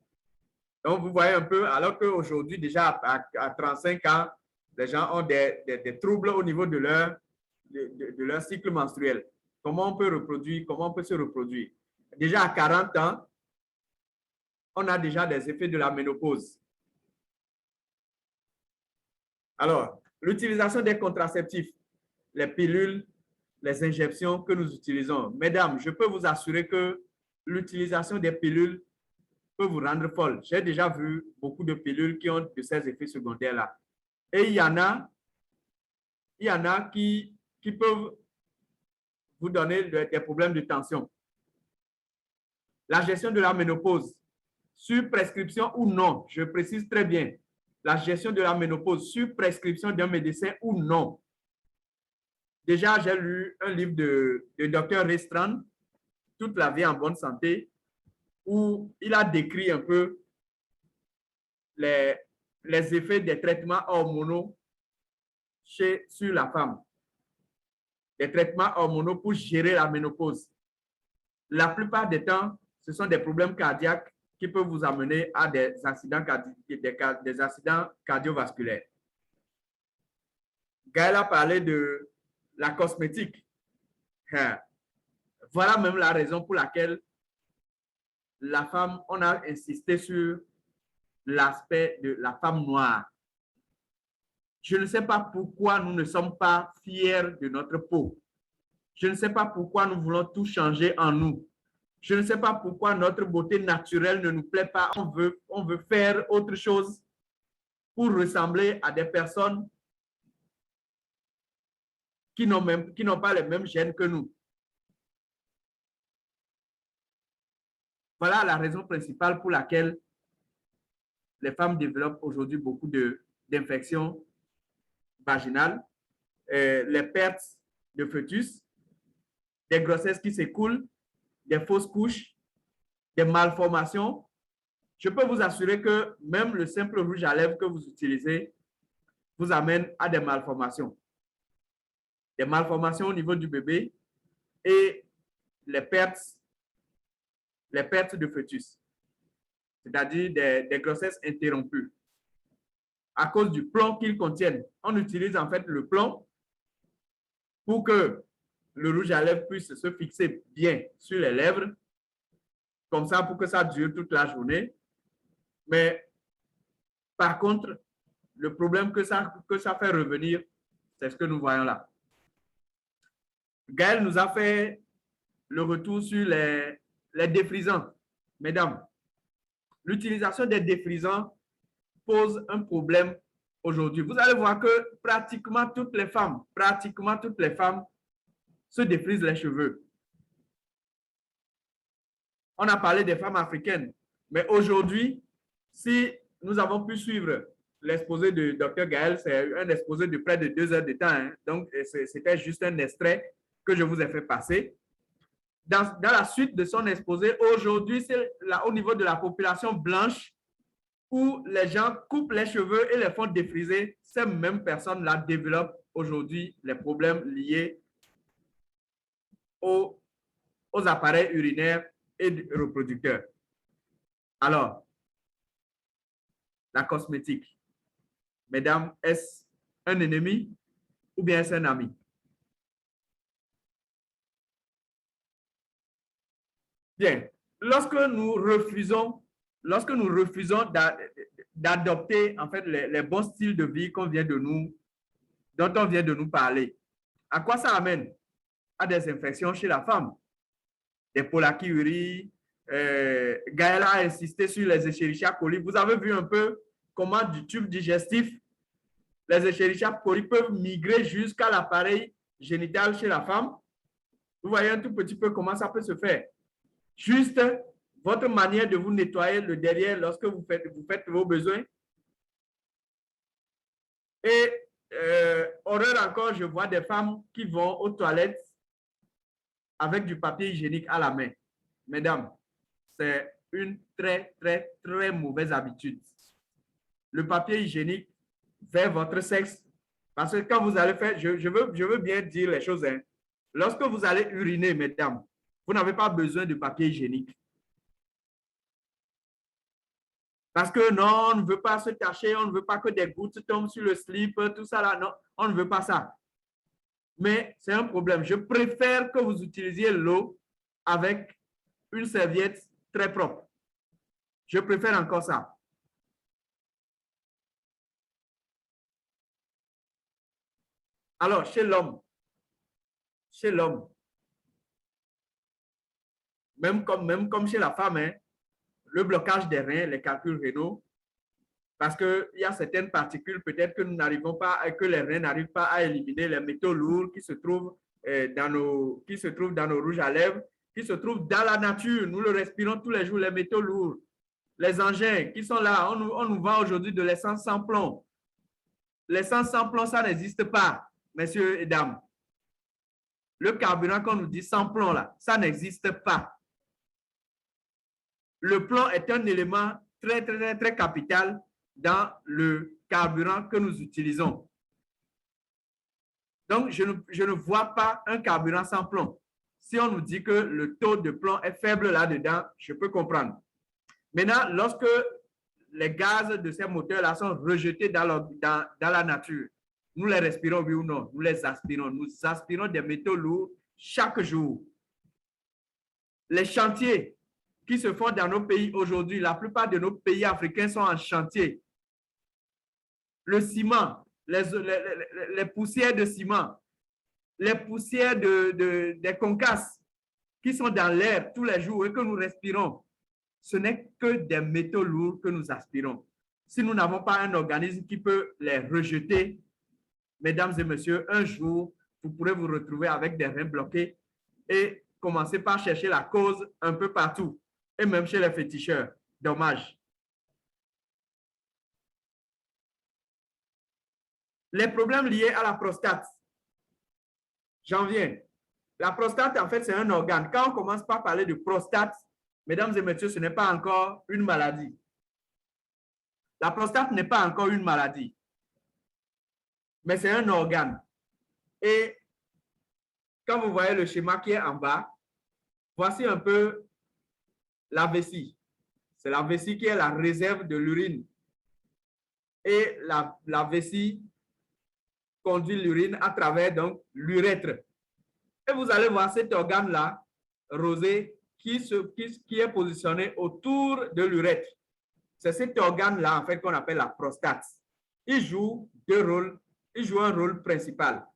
Speaker 2: Donc, vous voyez un peu, alors qu'aujourd'hui, déjà à 35 ans, les gens ont des troubles au niveau de leur cycle menstruel. Comment on peut reproduire, comment on peut se reproduire. Déjà à 40 ans, on a déjà des effets de la ménopause. Alors, l'utilisation des contraceptifs, les pilules, les injections que nous utilisons. Mesdames, je peux vous assurer que l'utilisation des pilules peut vous rendre folle. J'ai déjà vu beaucoup de pilules qui ont de ces effets secondaires-là. Et il y en a qui peuvent vous donner des problèmes de tension. La gestion de la ménopause, sur prescription ou non, je précise très bien, la gestion de la ménopause sur prescription d'un médecin ou non. Déjà, j'ai lu un livre de Dr. Restran, Toute la vie en bonne santé, où il a décrit un peu les effets des traitements hormonaux sur la femme. Des traitements hormonaux pour gérer la ménopause. La plupart des temps, ce sont des problèmes cardiaques qui peuvent vous amener à des accidents cardiovasculaires. Gaël a parlé de la cosmétique. Voilà même la raison pour laquelle la femme, on a insisté sur l'aspect de la femme noire. Je ne sais pas pourquoi nous ne sommes pas fiers de notre peau. Je ne sais pas pourquoi nous voulons tout changer en nous. Je ne sais pas pourquoi notre beauté naturelle ne nous plaît pas. On veut faire autre chose pour ressembler à des personnes qui n'ont pas les mêmes gènes que nous. Voilà la raison principale pour laquelle les femmes développent aujourd'hui beaucoup d'infections vaginales, les pertes de fœtus, des grossesses qui s'écoulent, des fausses couches, des malformations. Je peux vous assurer que même le simple rouge à lèvres que vous utilisez vous amène à des malformations. Des malformations au niveau du bébé et les pertes de fœtus, c'est-à-dire des grossesses interrompues. À cause du plomb qu'ils contiennent, on utilise en fait le plomb pour que le rouge à lèvres puisse se fixer bien sur les lèvres, comme ça pour que ça dure toute la journée. Mais par contre, le problème que ça fait revenir, c'est ce que nous voyons là. Gaël nous a fait le retour sur les défrisants. Mesdames, l'utilisation des défrisants pose un problème aujourd'hui. Vous allez voir que pratiquement toutes les femmes se défrisent les cheveux. On a parlé des femmes africaines. Mais aujourd'hui, si nous avons pu suivre l'exposé de Dr. Gaël, c'est un exposé de près de 2 heures de temps. Hein. Donc, c'était juste un extrait que je vous ai fait passer. Dans la suite de son exposé, aujourd'hui, c'est au niveau de la population blanche où les gens coupent les cheveux et les font défriser. Ces mêmes personnes-là développent aujourd'hui les problèmes liés aux appareils urinaires et reproducteurs. Alors, la cosmétique. Mesdames, est-ce un ennemi ou bien est-ce un ami? Bien, lorsque nous refusons d'adopter en fait les bons styles de vie dont on vient de nous parler, à quoi ça amène? À des infections chez la femme, des pollakiuries. Gaël a insisté sur les Escherichia coli. Vous avez vu un peu comment du tube digestif, les Escherichia coli peuvent migrer jusqu'à l'appareil génital chez la femme. Vous voyez un tout petit peu comment ça peut se faire. Juste votre manière de vous nettoyer le derrière lorsque vous faites vos besoins. Et horreur encore, je vois des femmes qui vont aux toilettes avec du papier hygiénique à la main. Mesdames, c'est une très, très, très mauvaise habitude. Le papier hygiénique vers votre sexe, parce que quand vous allez faire, je veux bien dire les choses, hein. Lorsque vous allez uriner, mesdames, vous n'avez pas besoin de papier hygiénique. Parce que non, on ne veut pas se tacher, on ne veut pas que des gouttes tombent sur le slip, tout ça là, non, on ne veut pas ça. Mais c'est un problème. Je préfère que vous utilisiez l'eau avec une serviette très propre. Je préfère encore ça. Alors, chez l'homme, même comme chez la femme, hein, le blocage des reins, les calculs rénaux, parce qu'il y a certaines particules peut-être que nous n'arrivons pas, que les reins n'arrivent pas à éliminer, les métaux lourds qui se trouvent dans nos rouges à lèvres, qui se trouvent dans la nature. Nous le respirons tous les jours, les métaux lourds. Les engins qui sont là, on nous vend aujourd'hui de l'essence sans plomb. L'essence sans plomb, ça n'existe pas, messieurs et dames. Le carburant qu'on nous dit sans plomb, là, ça n'existe pas. Le plomb est un élément très, très, très, très capital dans le carburant que nous utilisons. Donc, je ne vois pas un carburant sans plomb. Si on nous dit que le taux de plomb est faible là-dedans, je peux comprendre. Maintenant, lorsque les gaz de ces moteurs-là sont rejetés dans la nature, nous les respirons, oui ou non? Nous les aspirons. Nous aspirons des métaux lourds chaque jour. Les chantiers qui se font dans nos pays aujourd'hui, la plupart de nos pays africains sont en chantier. Le ciment, les poussières de ciment, les poussières des concasses qui sont dans l'air tous les jours et que nous respirons, ce n'est que des métaux lourds que nous aspirons. Si nous n'avons pas un organisme qui peut les rejeter, mesdames et messieurs, un jour, vous pourrez vous retrouver avec des reins bloqués et commencer par chercher la cause un peu partout, et même chez les féticheurs. Dommage. Les problèmes liés à la prostate. J'en viens. La prostate, en fait, c'est un organe. Quand on commence par parler de prostate, mesdames et messieurs, ce n'est pas encore une maladie. La prostate n'est pas encore une maladie, mais c'est un organe. Et quand vous voyez le schéma qui est en bas, voici un peu la vessie. C'est la vessie qui est la réserve de l'urine. Et la vessie conduit l'urine à travers donc l'urètre. Et vous allez voir cet organe-là, rosé, qui est positionné autour de l'urètre. C'est cet organe-là, en fait, qu'on appelle la prostate. Il joue deux rôles. Il joue un rôle principal.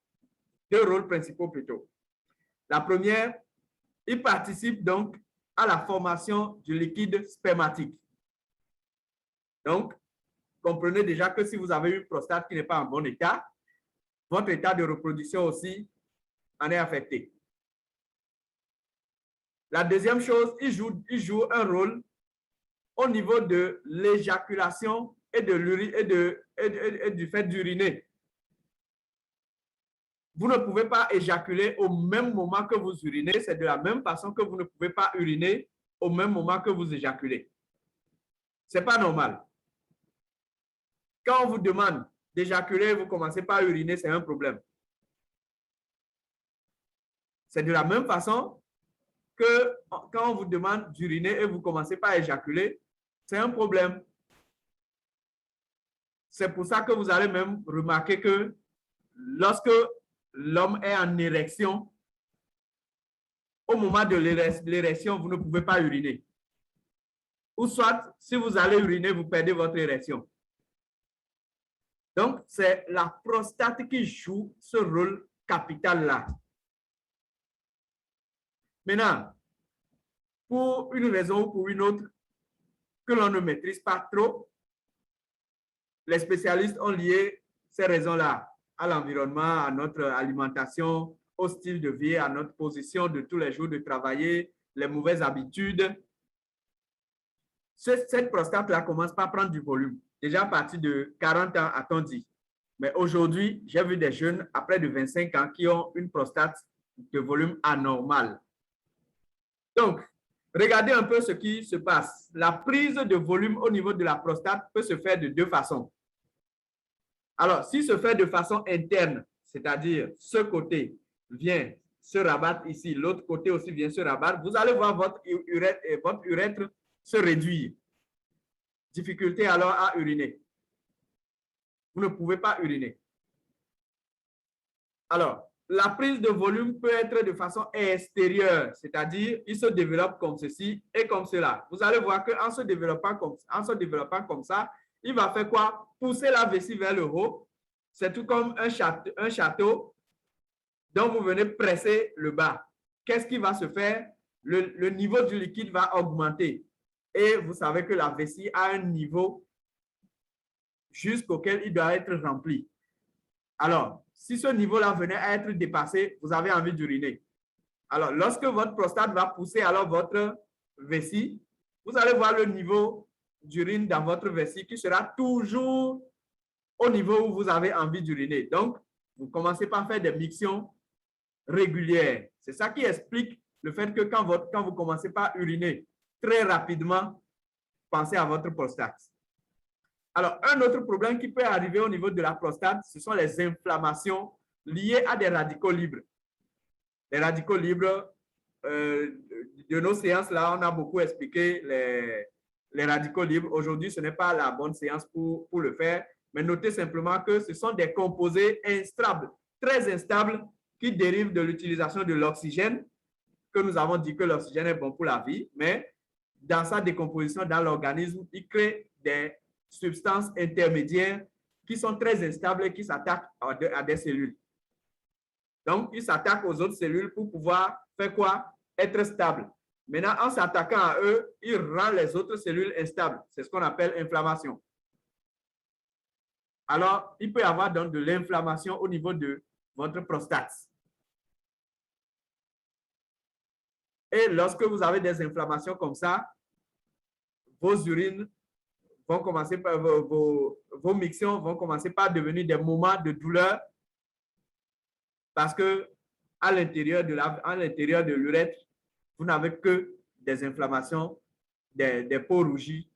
Speaker 2: Deux rôles principaux plutôt. La première, il participe donc à la formation du liquide spermatique. Donc, comprenez déjà que si vous avez une prostate qui n'est pas en bon état, votre état de reproduction aussi en est affecté. La deuxième chose, il joue un rôle au niveau de l'éjaculation et du fait d'uriner. Vous ne pouvez pas éjaculer au même moment que vous urinez. C'est de la même façon que vous ne pouvez pas uriner au même moment que vous éjaculez. Ce n'est pas normal. Quand on vous demande d'éjaculer, vous commencez par uriner, c'est un problème. C'est de la même façon que quand on vous demande d'uriner et vous commencez par éjaculer, c'est un problème. C'est pour ça que vous allez même remarquer que lorsque l'homme est en érection, au moment de l'érection, vous ne pouvez pas uriner. Ou soit, si vous allez uriner, vous perdez votre érection. Donc, c'est la prostate qui joue ce rôle capital-là. Maintenant, pour une raison ou pour une autre que l'on ne maîtrise pas trop, les spécialistes ont lié ces raisons-là à l'environnement, à notre alimentation, au style de vie, à notre position de tous les jours de travailler, les mauvaises habitudes. Cette prostate-là commence par prendre du volume. Déjà à partir de 40 ans, a-t-on dit. Mais aujourd'hui, j'ai vu des jeunes à près de 25 ans qui ont une prostate de volume anormal. Donc, regardez un peu ce qui se passe. La prise de volume au niveau de la prostate peut se faire de deux façons. Alors, s'il se fait de façon interne, c'est-à-dire ce côté vient se rabattre ici, l'autre côté aussi vient se rabattre, vous allez voir votre urètre se réduire. Difficulté alors à uriner. Vous ne pouvez pas uriner. Alors, la prise de volume peut être de façon extérieure, c'est-à-dire il se développe comme ceci et comme cela. Vous allez voir qu'en se développant comme ça, il va faire quoi? Pousser la vessie vers le haut. C'est tout comme un château dont vous venez presser le bas. Qu'est-ce qui va se faire? Le niveau du liquide va augmenter. Et vous savez que la vessie a un niveau jusqu'auquel il doit être rempli. Alors, si ce niveau-là venait à être dépassé, vous avez envie d'uriner. Alors, lorsque votre prostate va pousser alors votre vessie, vous allez voir le niveau d'urine dans votre vessie qui sera toujours au niveau où vous avez envie d'uriner. Donc, vous commencez par faire des mictions régulières. C'est ça qui explique le fait que quand vous commencez par uriner très rapidement, pensez à votre prostate. Alors, un autre problème qui peut arriver au niveau de la prostate, ce sont les inflammations liées à des radicaux libres. Les radicaux libres, de nos séances là, on a beaucoup expliqué les radicaux libres. Aujourd'hui, ce n'est pas la bonne séance pour le faire, mais notez simplement que ce sont des composés instables, très instables, qui dérivent de l'utilisation de l'oxygène, que nous avons dit que l'oxygène est bon pour la vie, mais dans sa décomposition dans l'organisme, il crée des substances intermédiaires qui sont très instables et qui s'attaquent à des cellules. Donc, il s'attaque aux autres cellules pour pouvoir faire quoi? Être stable. Maintenant, en s'attaquant à eux, il rend les autres cellules instables. C'est ce qu'on appelle inflammation. Alors, il peut y avoir donc de l'inflammation au niveau de votre prostate. Et lorsque vous avez des inflammations comme ça, vos urines vont commencer par vos mictions vont commencer par devenir des moments de douleur parce que à l'intérieur de l'urètre, vous n'avez que des inflammations, des peaux rougies,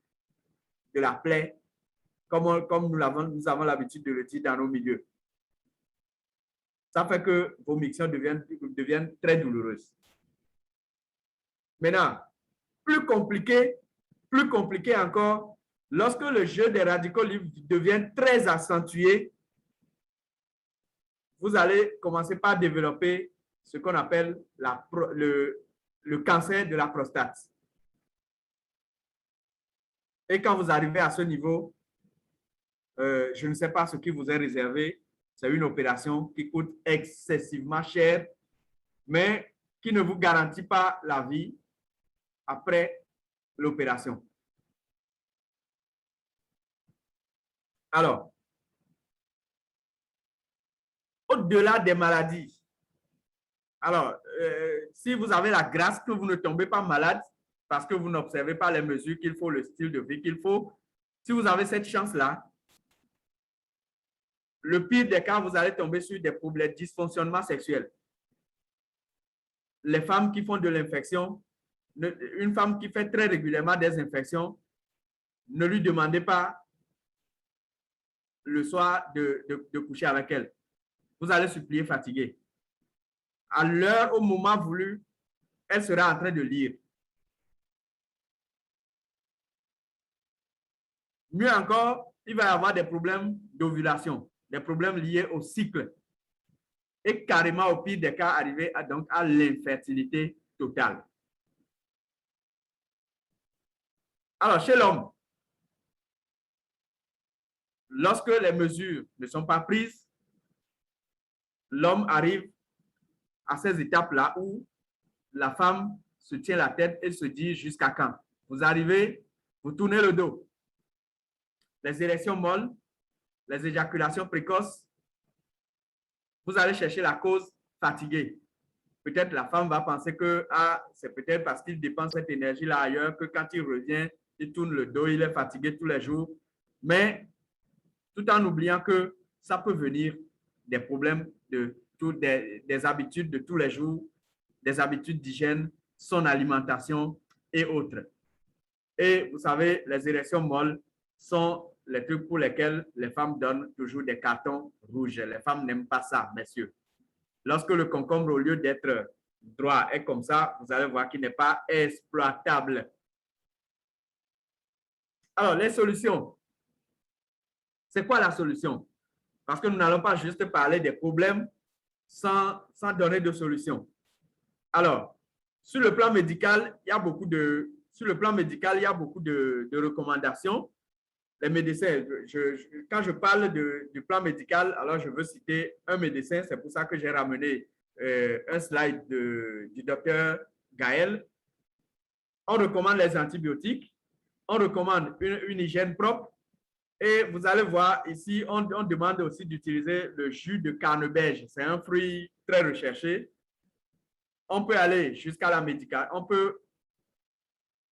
Speaker 2: de la plaie, comme nous avons l'habitude de le dire dans nos milieux. Ça fait que vos mictions deviennent très douloureuses. Maintenant, plus compliqué encore, lorsque le jeu des radicaux libres devient très accentué, vous allez commencer par développer ce qu'on appelle le cancer de la prostate. Et quand vous arrivez à ce niveau, je ne sais pas ce qui vous est réservé. C'est une opération qui coûte excessivement cher, mais qui ne vous garantit pas la vie après l'opération. Alors, au-delà des maladies Alors, si vous avez la grâce que vous ne tombez pas malade parce que vous n'observez pas les mesures qu'il faut, le style de vie qu'il faut, si vous avez cette chance-là, le pire des cas, vous allez tomber sur des problèmes de dysfonctionnement sexuel. Les femmes qui font de l'infection, une femme qui fait très régulièrement des infections, ne lui demandez pas le soir de coucher avec elle. Vous allez supplier fatigué. À l'heure, au moment voulu, elle sera en train de lire. Mieux encore, il va y avoir des problèmes d'ovulation, des problèmes liés au cycle. Et carrément, au pire des cas, arriver à l'infertilité totale. Alors, chez l'homme, lorsque les mesures ne sont pas prises, l'homme arrive à ces étapes-là où la femme se tient la tête et se dit jusqu'à quand. Vous arrivez, vous tournez le dos. Les érections molles, les éjaculations précoces, vous allez chercher la cause fatiguée. Peut-être la femme va penser que c'est peut-être parce qu'il dépense cette énergie-là ailleurs que quand il revient, il tourne le dos, il est fatigué tous les jours. Mais tout en oubliant que ça peut venir des problèmes des habitudes de tous les jours, des habitudes d'hygiène, son alimentation et autres. Et vous savez, les érections molles sont les trucs pour lesquels les femmes donnent toujours des cartons rouges. Les femmes n'aiment pas ça, messieurs. Lorsque le concombre, au lieu d'être droit, est comme ça, vous allez voir qu'il n'est pas exploitable. Alors, les solutions. C'est quoi la solution? Parce que nous n'allons pas juste parler des problèmes sans donner de solution. Alors, sur le plan médical, il y a beaucoup de recommandations. Les médecins, quand je parle du plan médical, alors je veux citer un médecin, c'est pour ça que j'ai ramené un slide du docteur Gaël. On recommande les antibiotiques, on recommande une hygiène propre et vous allez voir ici, on demande aussi d'utiliser le jus de canneberge. C'est un fruit très recherché. On peut aller jusqu'à la médication, on peut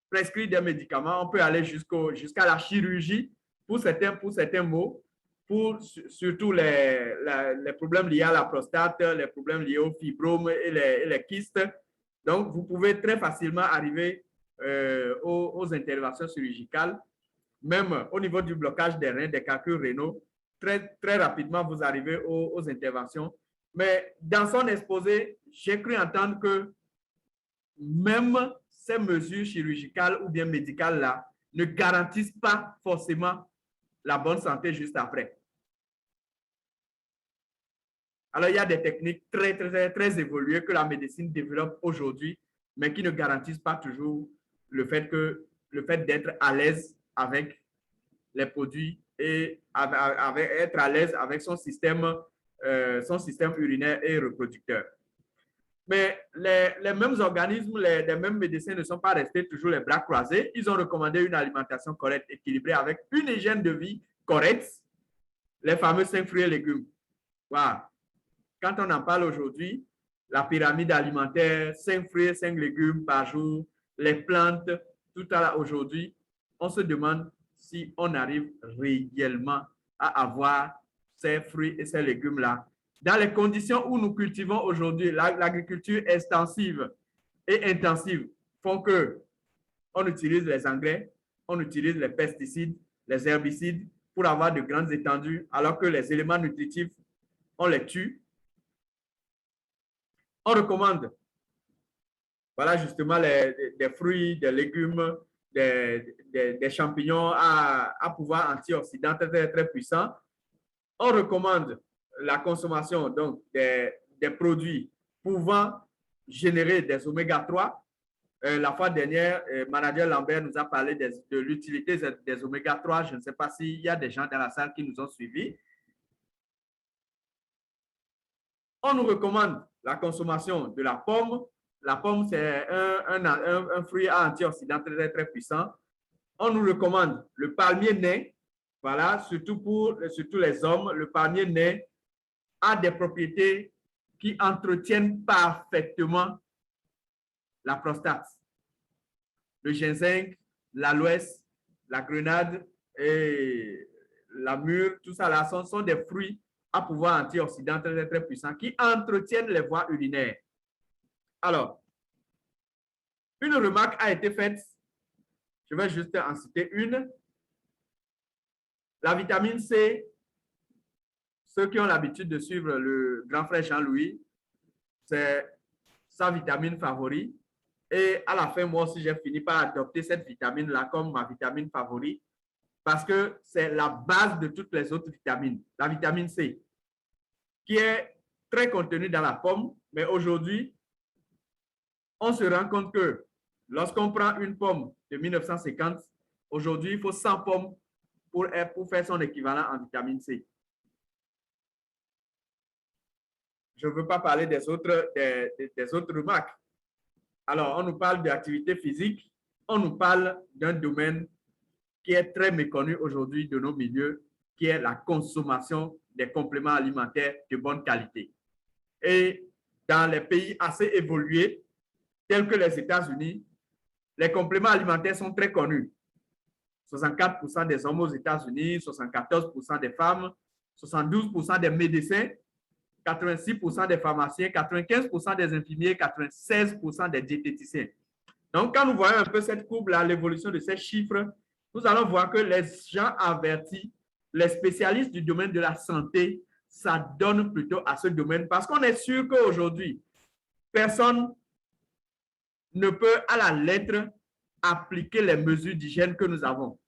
Speaker 2: prescrire des médicaments, on peut aller jusqu'à la chirurgie pour certains maux, pour surtout les problèmes liés à la prostate, les problèmes liés aux fibromes et les kystes. Donc, vous pouvez très facilement arriver aux interventions chirurgicales, même au niveau du blocage des reins, des calculs rénaux. Très, très rapidement, vous arrivez aux interventions. Mais dans son exposé, j'ai cru entendre que même ces mesures chirurgicales ou bien médicales-là ne garantissent pas forcément la bonne santé juste après. Alors, il y a des techniques très, très, très évoluées que la médecine développe aujourd'hui, mais qui ne garantissent pas toujours le fait d'être à l'aise avec les produits et être à l'aise avec son système urinaire et reproducteur. Mais les mêmes organismes, les mêmes médecins ne sont pas restés toujours les bras croisés. Ils ont recommandé une alimentation correcte, équilibrée, avec une hygiène de vie correcte, les fameux 5 fruits et légumes. Wow. Quand on en parle aujourd'hui, la pyramide alimentaire, 5 fruits et 5 légumes par jour, les plantes, tout à l'heure aujourd'hui, on se demande si on arrive réellement à avoir ces fruits et ces légumes-là. Dans les conditions où nous cultivons aujourd'hui, l'agriculture extensive et intensive font qu'on utilise les engrais, on utilise les pesticides, les herbicides pour avoir de grandes étendues, alors que les éléments nutritifs, on les tue. On recommande, voilà justement, des fruits, des légumes, des champignons à pouvoir antioxydant très, très puissant. On recommande la consommation donc des produits pouvant générer des oméga 3. La fois dernière, Manager Lambert nous a parlé de l'utilité des oméga 3. Je ne sais pas s'il y a des gens dans la salle qui nous ont suivis. On nous recommande la consommation de la pomme. La pomme, c'est un fruit antioxydant très, très puissant. On nous recommande le palmier nain. Voilà, surtout les hommes, le palmier nain a des propriétés qui entretiennent parfaitement la prostate. Le ginseng, l'aloès, la grenade et la mûre, tout ça là sont des fruits à pouvoir antioxydant très, très puissants qui entretiennent les voies urinaires. Alors, une remarque a été faite, je vais juste en citer une. La vitamine C, ceux qui ont l'habitude de suivre le grand frère Jean-Louis, c'est sa vitamine favorite. Et à la fin, moi aussi, j'ai fini par adopter cette vitamine-là comme ma vitamine favorite parce que c'est la base de toutes les autres vitamines. La vitamine C, qui est très contenue dans la pomme, mais aujourd'hui, on se rend compte que lorsqu'on prend une pomme de 1950, aujourd'hui, il faut 100 pommes pour faire son équivalent en vitamine C. Je ne veux pas parler des autres remarques. Alors, on nous parle d'activité physique, on nous parle d'un domaine qui est très méconnu aujourd'hui de nos milieux, qui est la consommation des compléments alimentaires de bonne qualité. Et dans les pays assez évolués, tels que les États-Unis, les compléments alimentaires sont très connus. 64% des hommes aux États-Unis, 74% des femmes, 72% des médecins, 86% des pharmaciens, 95% des infirmiers, 96% des diététiciens. Donc, quand nous voyons un peu cette courbe-là, l'évolution de ces chiffres, nous allons voir que les gens avertis, les spécialistes du domaine de la santé, s'adonnent plutôt à ce domaine parce qu'on est sûr qu'aujourd'hui, personne ne peut à la lettre appliquer les mesures d'hygiène que nous avons.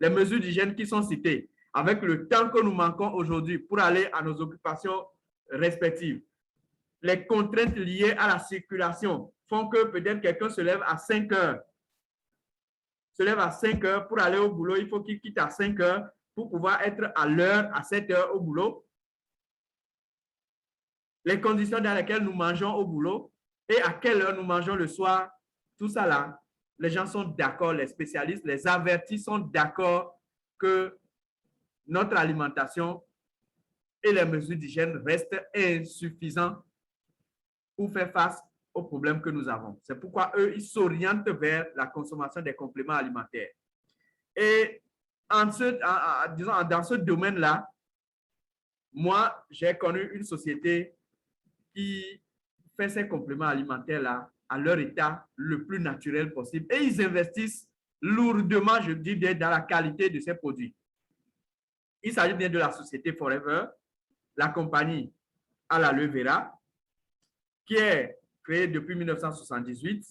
Speaker 2: Les mesures d'hygiène qui sont citées, avec le temps que nous manquons aujourd'hui pour aller à nos occupations respectives. Les contraintes liées à la circulation font que peut-être quelqu'un se lève à 5 heures. Se lève à 5 heures pour aller au boulot. Il faut qu'il quitte à 5 heures pour pouvoir être à l'heure, à 7 heures au boulot. Les conditions dans lesquelles nous mangeons au boulot et à quelle heure nous mangeons le soir, tout ça là, les gens sont d'accord, les spécialistes, les avertis sont d'accord que notre alimentation et les mesures d'hygiène restent insuffisantes pour faire face aux problèmes que nous avons. C'est pourquoi eux, ils s'orientent vers la consommation des compléments alimentaires. Et dans ce domaine-là, moi, j'ai connu une société qui fait ces compléments alimentaires-là à leur état le plus naturel possible. Et ils investissent lourdement, je dis bien, dans la qualité de ces produits. Il s'agit bien de la société Forever, la compagnie Aloe Vera, qui est créée depuis 1978,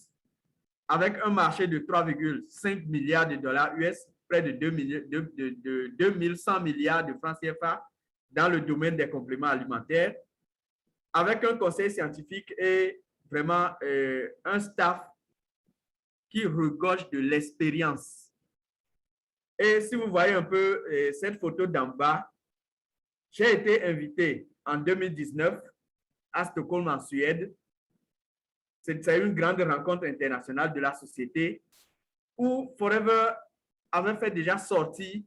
Speaker 2: avec un marché de 3,5 milliards de dollars US, près de 2100 milliards de francs CFA dans le domaine des compléments alimentaires, avec un conseil scientifique et vraiment un staff qui regorge de l'expérience. Et si vous voyez un peu cette photo d'en bas, j'ai été invité en 2019 à Stockholm, en Suède. C'est une grande rencontre internationale de la société où Forever avait fait déjà sortir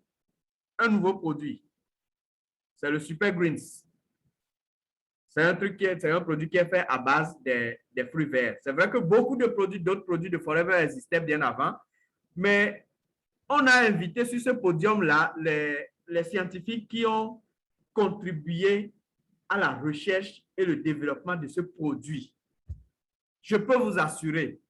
Speaker 2: un nouveau produit. C'est le Super Greens. C'est un produit qui est fait à base des fruits verts. C'est vrai que beaucoup de produits, d'autres produits de Forever existaient bien avant, mais on a invité sur ce podium-là les scientifiques qui ont contribué à la recherche et le développement de ce produit. Je peux vous assurer,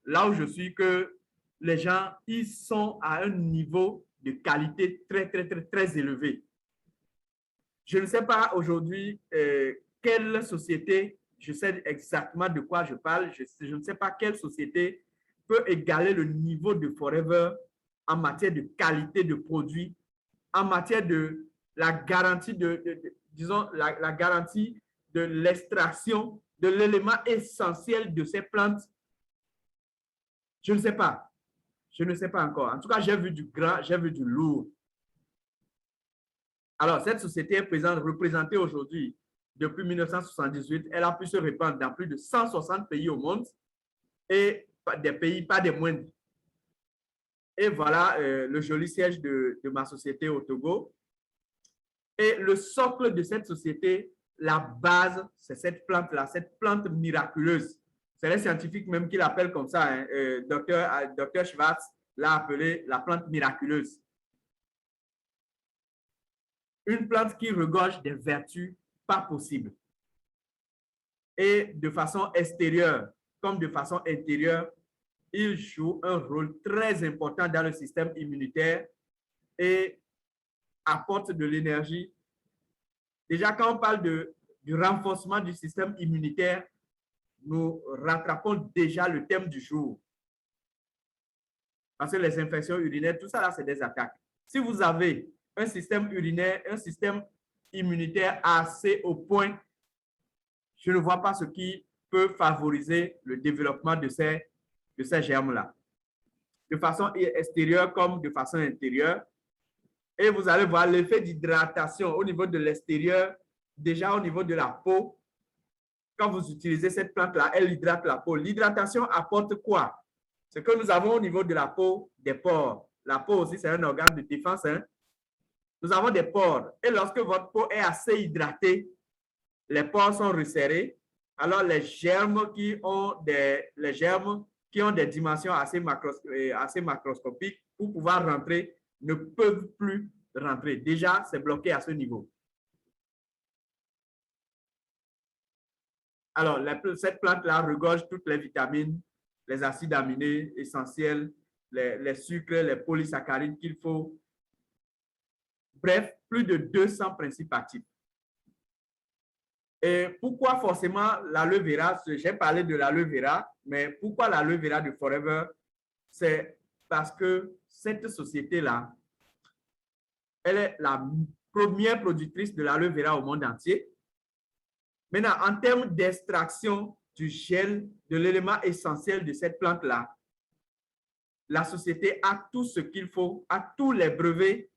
Speaker 2: là où je suis, que les gens, ils sont à un niveau de qualité très, très, très, très élevé. Je ne sais pas aujourd'hui quelle société, je sais exactement de quoi je parle, je ne sais pas quelle société peut égaler le niveau de Forever en matière de qualité de produit, en matière de la garantie disons, la garantie de l'extraction de l'élément essentiel de ces plantes. Je ne sais pas. Je ne sais pas encore. En tout cas, j'ai vu du grand, j'ai vu du lourd. Alors, cette société est représentée aujourd'hui depuis 1978. Elle a pu se répandre dans plus de 160 pays au monde et des pays pas des moindres. Et voilà le joli siège de ma société au Togo. Et le socle de cette société, la base, c'est cette plante-là, cette plante miraculeuse. C'est les scientifiques même qui l'appellent comme ça. Hein. Dr. Schwartz l'a appelée la plante miraculeuse. Une plante qui regorge des vertus pas possibles. Et de façon extérieure comme de façon intérieure, il joue un rôle très important dans le système immunitaire et apporte de l'énergie. Déjà, quand on parle du renforcement du système immunitaire, nous rattrapons déjà le thème du jour. Parce que les infections urinaires, tout ça là, c'est des attaques. Si vous avez un système urinaire, un système immunitaire assez au point, je ne vois pas ce qui peut favoriser le développement de ces germes-là. De façon extérieure comme de façon intérieure. Et vous allez voir l'effet d'hydratation au niveau de l'extérieur, déjà au niveau de la peau. Quand vous utilisez cette plante-là, elle hydrate la peau. L'hydratation apporte quoi? Ce que nous avons au niveau de la peau, des pores. La peau aussi, c'est un organe de défense. Hein? Nous avons des pores. Et lorsque votre peau est assez hydratée, les pores sont resserrés. Alors, les germes qui ont des dimensions assez macroscopiques pour pouvoir rentrer ne peuvent plus rentrer. Déjà, c'est bloqué à ce niveau. Alors, cette plante-là regorge toutes les vitamines, les acides aminés essentiels, les sucres, les polysaccharides qu'il faut. Bref, plus de 200 principes actifs. Et pourquoi forcément l'aloe vera? J'ai parlé de l'aloe vera, mais pourquoi l'aloe vera de Forever? C'est parce que cette société-là, elle est la première productrice de l'aloe vera au monde entier. Maintenant, en termes d'extraction du gel, de l'élément essentiel de cette plante-là, la société a tout ce qu'il faut, a tous les brevets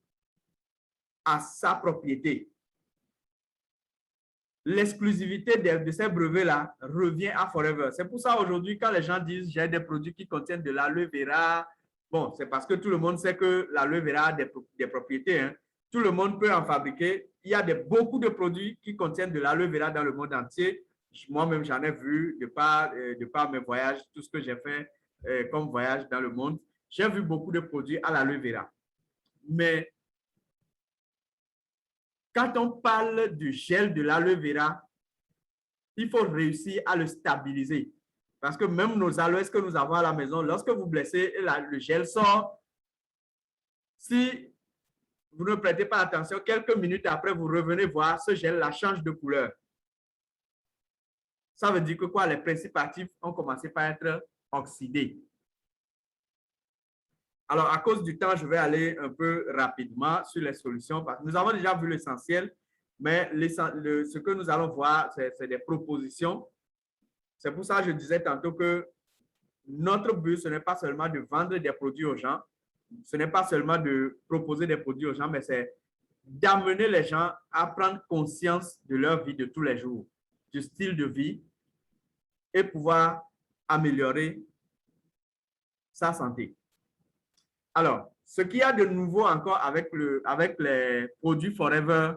Speaker 2: à sa propriété. L'exclusivité de ces brevets-là revient à Forever. C'est pour ça aujourd'hui, quand les gens disent j'ai des produits qui contiennent de l'aloe vera, bon, c'est parce que tout le monde sait que l'aloe vera a des propriétés. Hein. Tout le monde peut en fabriquer. Il y a beaucoup de produits qui contiennent de l'aloe vera dans le monde entier. Moi-même, j'en ai vu de par mes voyages, tout ce que j'ai fait comme voyage dans le monde. J'ai vu beaucoup de produits à l'aloe vera. Mais quand on parle du gel de l'aloe vera, il faut réussir à le stabiliser. Parce que même nos aloès que nous avons à la maison, lorsque vous blessez, le gel sort. Si vous ne prêtez pas attention, quelques minutes après, vous revenez voir, ce gel-là change de couleur. Ça veut dire que quoi? Les principes actifs ont commencé par être oxydés. Alors, à cause du temps, je vais aller un peu rapidement sur les solutions. Parce que nous avons déjà vu l'essentiel, mais ce que nous allons voir, c'est des propositions. C'est pour ça que je disais tantôt que notre but, ce n'est pas seulement de vendre des produits aux gens, ce n'est pas seulement de proposer des produits aux gens, mais c'est d'amener les gens à prendre conscience de leur vie de tous les jours, du style de vie, et pouvoir améliorer sa santé. Alors, ce qu'il y a de nouveau encore avec les produits Forever,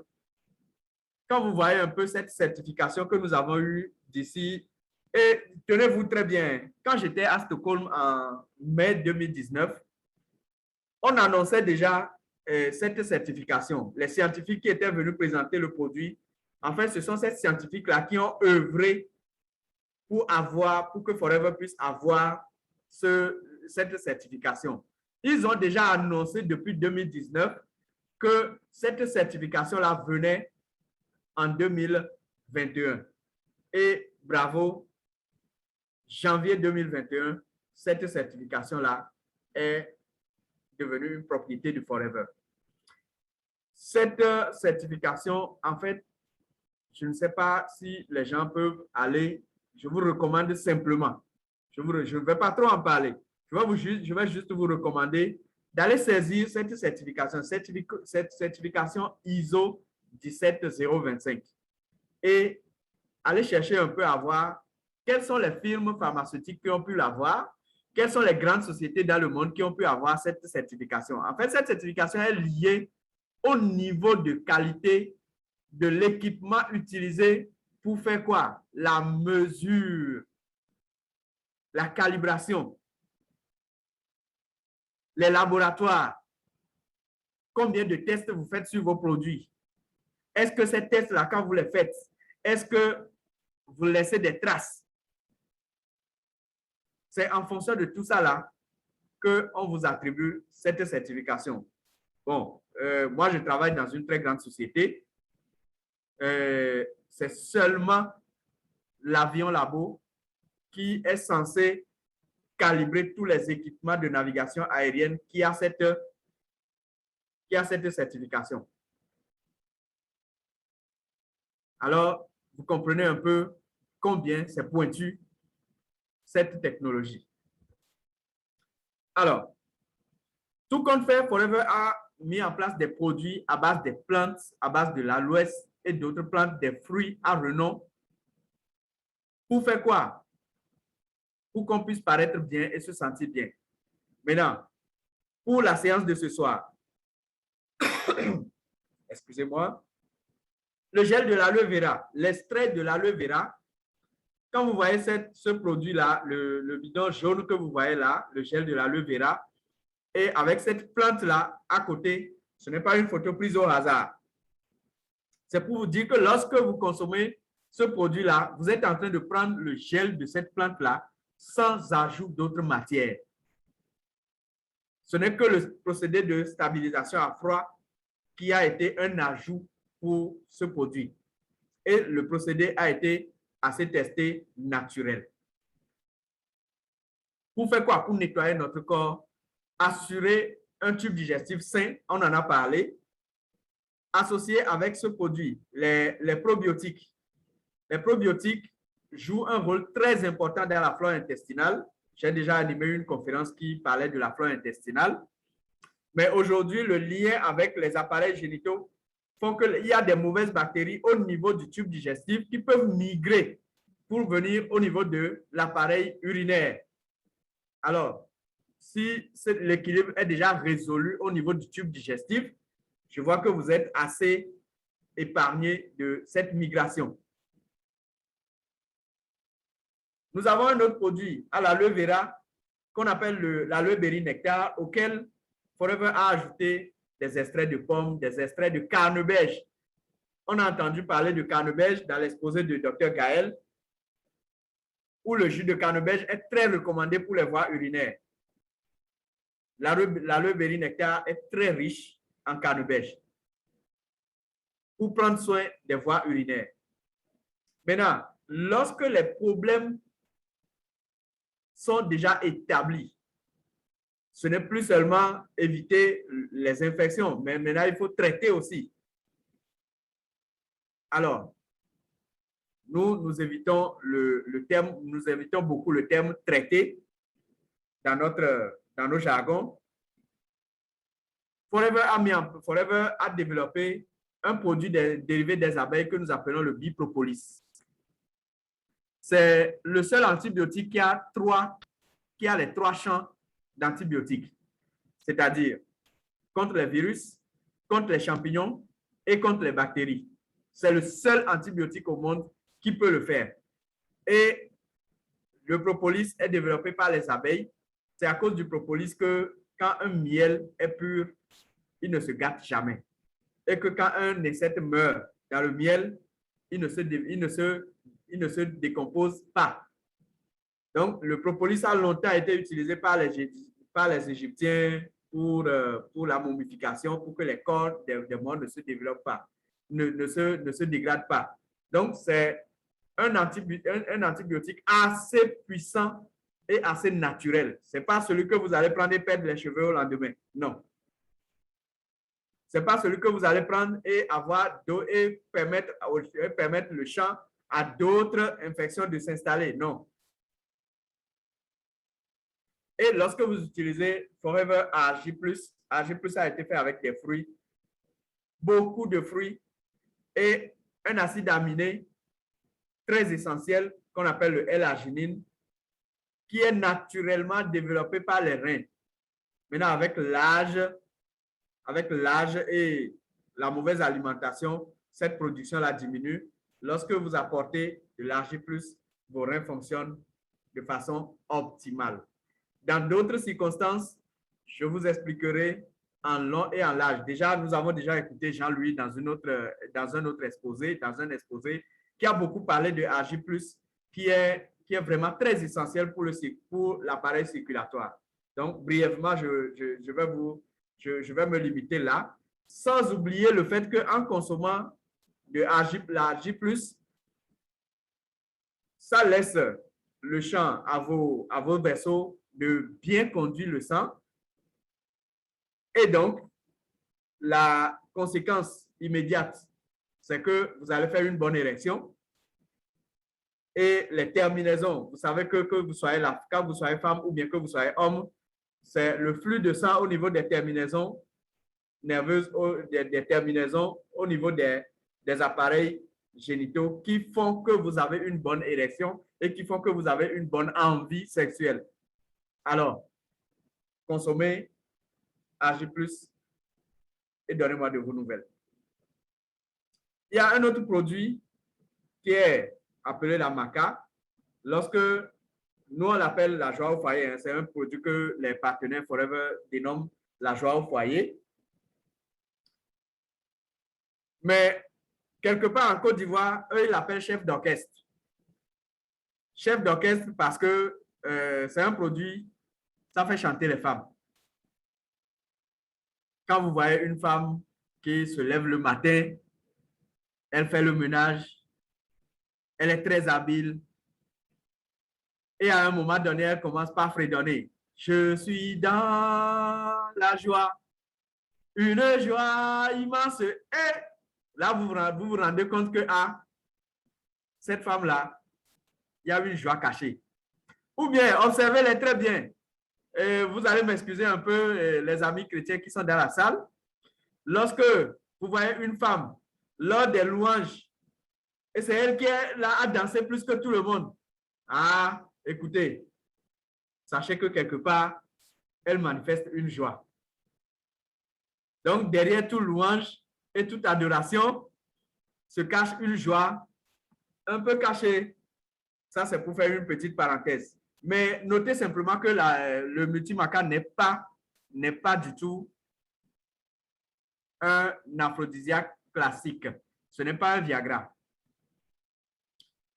Speaker 2: quand vous voyez un peu cette certification que nous avons eue d'ici, et tenez-vous très bien, quand j'étais à Stockholm en mai 2019, on annonçait déjà cette certification. Les scientifiques qui étaient venus présenter le produit, en fait, ce sont ces scientifiques-là qui ont œuvré pour que Forever puisse avoir cette certification. Ils ont déjà annoncé depuis 2019 que cette certification-là venait en 2021. Et bravo, janvier 2021, cette certification-là est devenue une propriété de Forever. Cette certification, en fait, je ne sais pas si les gens peuvent aller, je vous recommande simplement, je ne vais pas trop en parler, je vais juste vous recommander d'aller saisir cette certification ISO 17025 et aller chercher un peu à voir quelles sont les firmes pharmaceutiques qui ont pu l'avoir, quelles sont les grandes sociétés dans le monde qui ont pu avoir cette certification. En fait, cette certification est liée au niveau de qualité de l'équipement utilisé pour faire quoi? La mesure, la calibration, les laboratoires. Combien de tests vous faites sur vos produits? Est-ce que ces tests-là, quand vous les faites, est-ce que vous laissez des traces? C'est en fonction de tout ça là qu'on vous attribue cette certification. Bon, moi, je travaille dans une très grande société. C'est seulement l'avion labo qui est censé calibrer tous les équipements de navigation aérienne qui a cette certification. Alors, vous comprenez un peu combien c'est pointu cette technologie. Alors, tout compte fait, Forever a mis en place des produits à base des plantes, à base de l'aloès et d'autres plantes, des fruits à renom. Pour faire quoi? Pour qu'on puisse paraître bien et se sentir bien. Maintenant, pour la séance de ce soir, excusez-moi, le gel de l'aloe vera, l'extrait de l'aloe vera, quand vous voyez ce produit-là, le bidon jaune que vous voyez là, le gel de l'aloe vera, et avec cette plante-là à côté, ce n'est pas une photo prise au hasard. C'est pour vous dire que lorsque vous consommez ce produit-là, vous êtes en train de prendre le gel de cette plante-là sans ajout d'autres matières. Ce n'est que le procédé de stabilisation à froid qui a été un ajout pour ce produit. Et le procédé a été assez testé naturel. Pour faire quoi? Pour nettoyer notre corps, assurer un tube digestif sain, on en a parlé, associé avec ce produit, les probiotiques. Les probiotiques jouent un rôle très important dans la flore intestinale. J'ai déjà animé une conférence qui parlait de la flore intestinale. Mais aujourd'hui, le lien avec les appareils génitaux font qu'il y a des mauvaises bactéries au niveau du tube digestif qui peuvent migrer pour venir au niveau de l'appareil urinaire. Alors, si l'équilibre est déjà résolu au niveau du tube digestif, je vois que vous êtes assez épargné de cette migration. Nous avons un autre produit à l'aloe vera qu'on appelle l'aloe berry nectar, auquel Forever a ajouté des extraits de pommes, des extraits de carnebège. On a entendu parler de carnebège dans l'exposé de Dr Gaël, où le jus de carnebège est très recommandé pour les voies urinaires. L'aloe berry nectar est très riche en carnebège pour prendre soin des voies urinaires. Maintenant, lorsque les problèmes sont déjà établis, ce n'est plus seulement éviter les infections, mais maintenant il faut traiter aussi. Alors, nous évitons le terme, nous évitons beaucoup le terme traiter dans nos jargons. Forever a développé un produit dérivé des abeilles que nous appelons le bipropolis. C'est le seul antibiotique qui a les trois champs d'antibiotiques, c'est-à-dire contre les virus, contre les champignons et contre les bactéries. C'est le seul antibiotique au monde qui peut le faire. Et le propolis est développé par les abeilles. C'est à cause du propolis que quand un miel est pur, il ne se gâte jamais. Et que quand un insecte meurt dans le miel, il ne se décompose pas. Donc, le propolis a longtemps été utilisé par les Égyptiens pour la momification, pour que les corps des morts ne se développent pas, ne se dégradent pas. Donc, c'est un antibiotique assez puissant et assez naturel. Ce n'est pas celui que vous allez prendre et perdre les cheveux au lendemain. Non. Ce n'est pas celui que vous allez prendre et permettre le champ à d'autres infections de s'installer. Non. Et lorsque vous utilisez Forever AG+, AG+ a été fait avec des fruits, beaucoup de fruits et un acide aminé très essentiel qu'on appelle le L-arginine, qui est naturellement développé par les reins. Maintenant, avec l'âge et la mauvaise alimentation, cette production-là diminue. Lorsque vous apportez de l'Ag+, vos reins fonctionnent de façon optimale. Dans d'autres circonstances, je vous expliquerai en long et en large. Déjà, nous avons déjà écouté Jean-Louis dans un exposé qui a beaucoup parlé de Ag+, qui est vraiment très essentiel pour l'appareil circulatoire. Donc, brièvement, je vais me limiter là, sans oublier le fait qu'en consommant de l'Ag+, ça laisse le champ à vos vaisseaux de bien conduire le sang. Et donc, la conséquence immédiate, c'est que vous allez faire une bonne érection. Et les terminaisons, vous savez que vous soyez là, quand vous soyez femme ou bien que vous soyez homme, c'est le flux de sang au niveau des terminaisons nerveuses, des terminaisons au niveau des appareils génitaux qui font que vous avez une bonne érection et qui font que vous avez une bonne envie sexuelle. Alors, consommez Ag+, et donnez-moi de vos nouvelles. Il y a un autre produit qui est appelé la maca. Lorsque nous, on l'appelle la joie au foyer, hein, c'est un produit que les partenaires Forever dénomment la joie au foyer. Mais quelque part en Côte d'Ivoire, eux, ils l'appellent chef d'orchestre. Chef d'orchestre parce que c'est un produit, ça fait chanter les femmes. Quand vous voyez une femme qui se lève le matin, elle fait le ménage, elle est très habile, et à un moment donné, elle commence par fredonner. Je suis dans la joie, une joie immense. Et là, vous vous rendez compte que cette femme-là, il y a une joie cachée. Ou bien, observez-les très bien. Et vous allez m'excuser un peu, les amis chrétiens qui sont dans la salle. Lorsque vous voyez une femme, lors des louanges, et c'est elle qui est là à danser plus que tout le monde. Écoutez, sachez que quelque part, elle manifeste une joie. Donc, derrière toute louange et toute adoration, se cache une joie un peu cachée. Ça, c'est pour faire une petite parenthèse. Mais notez simplement que le multimaca n'est pas du tout un aphrodisiaque classique. Ce n'est pas un Viagra.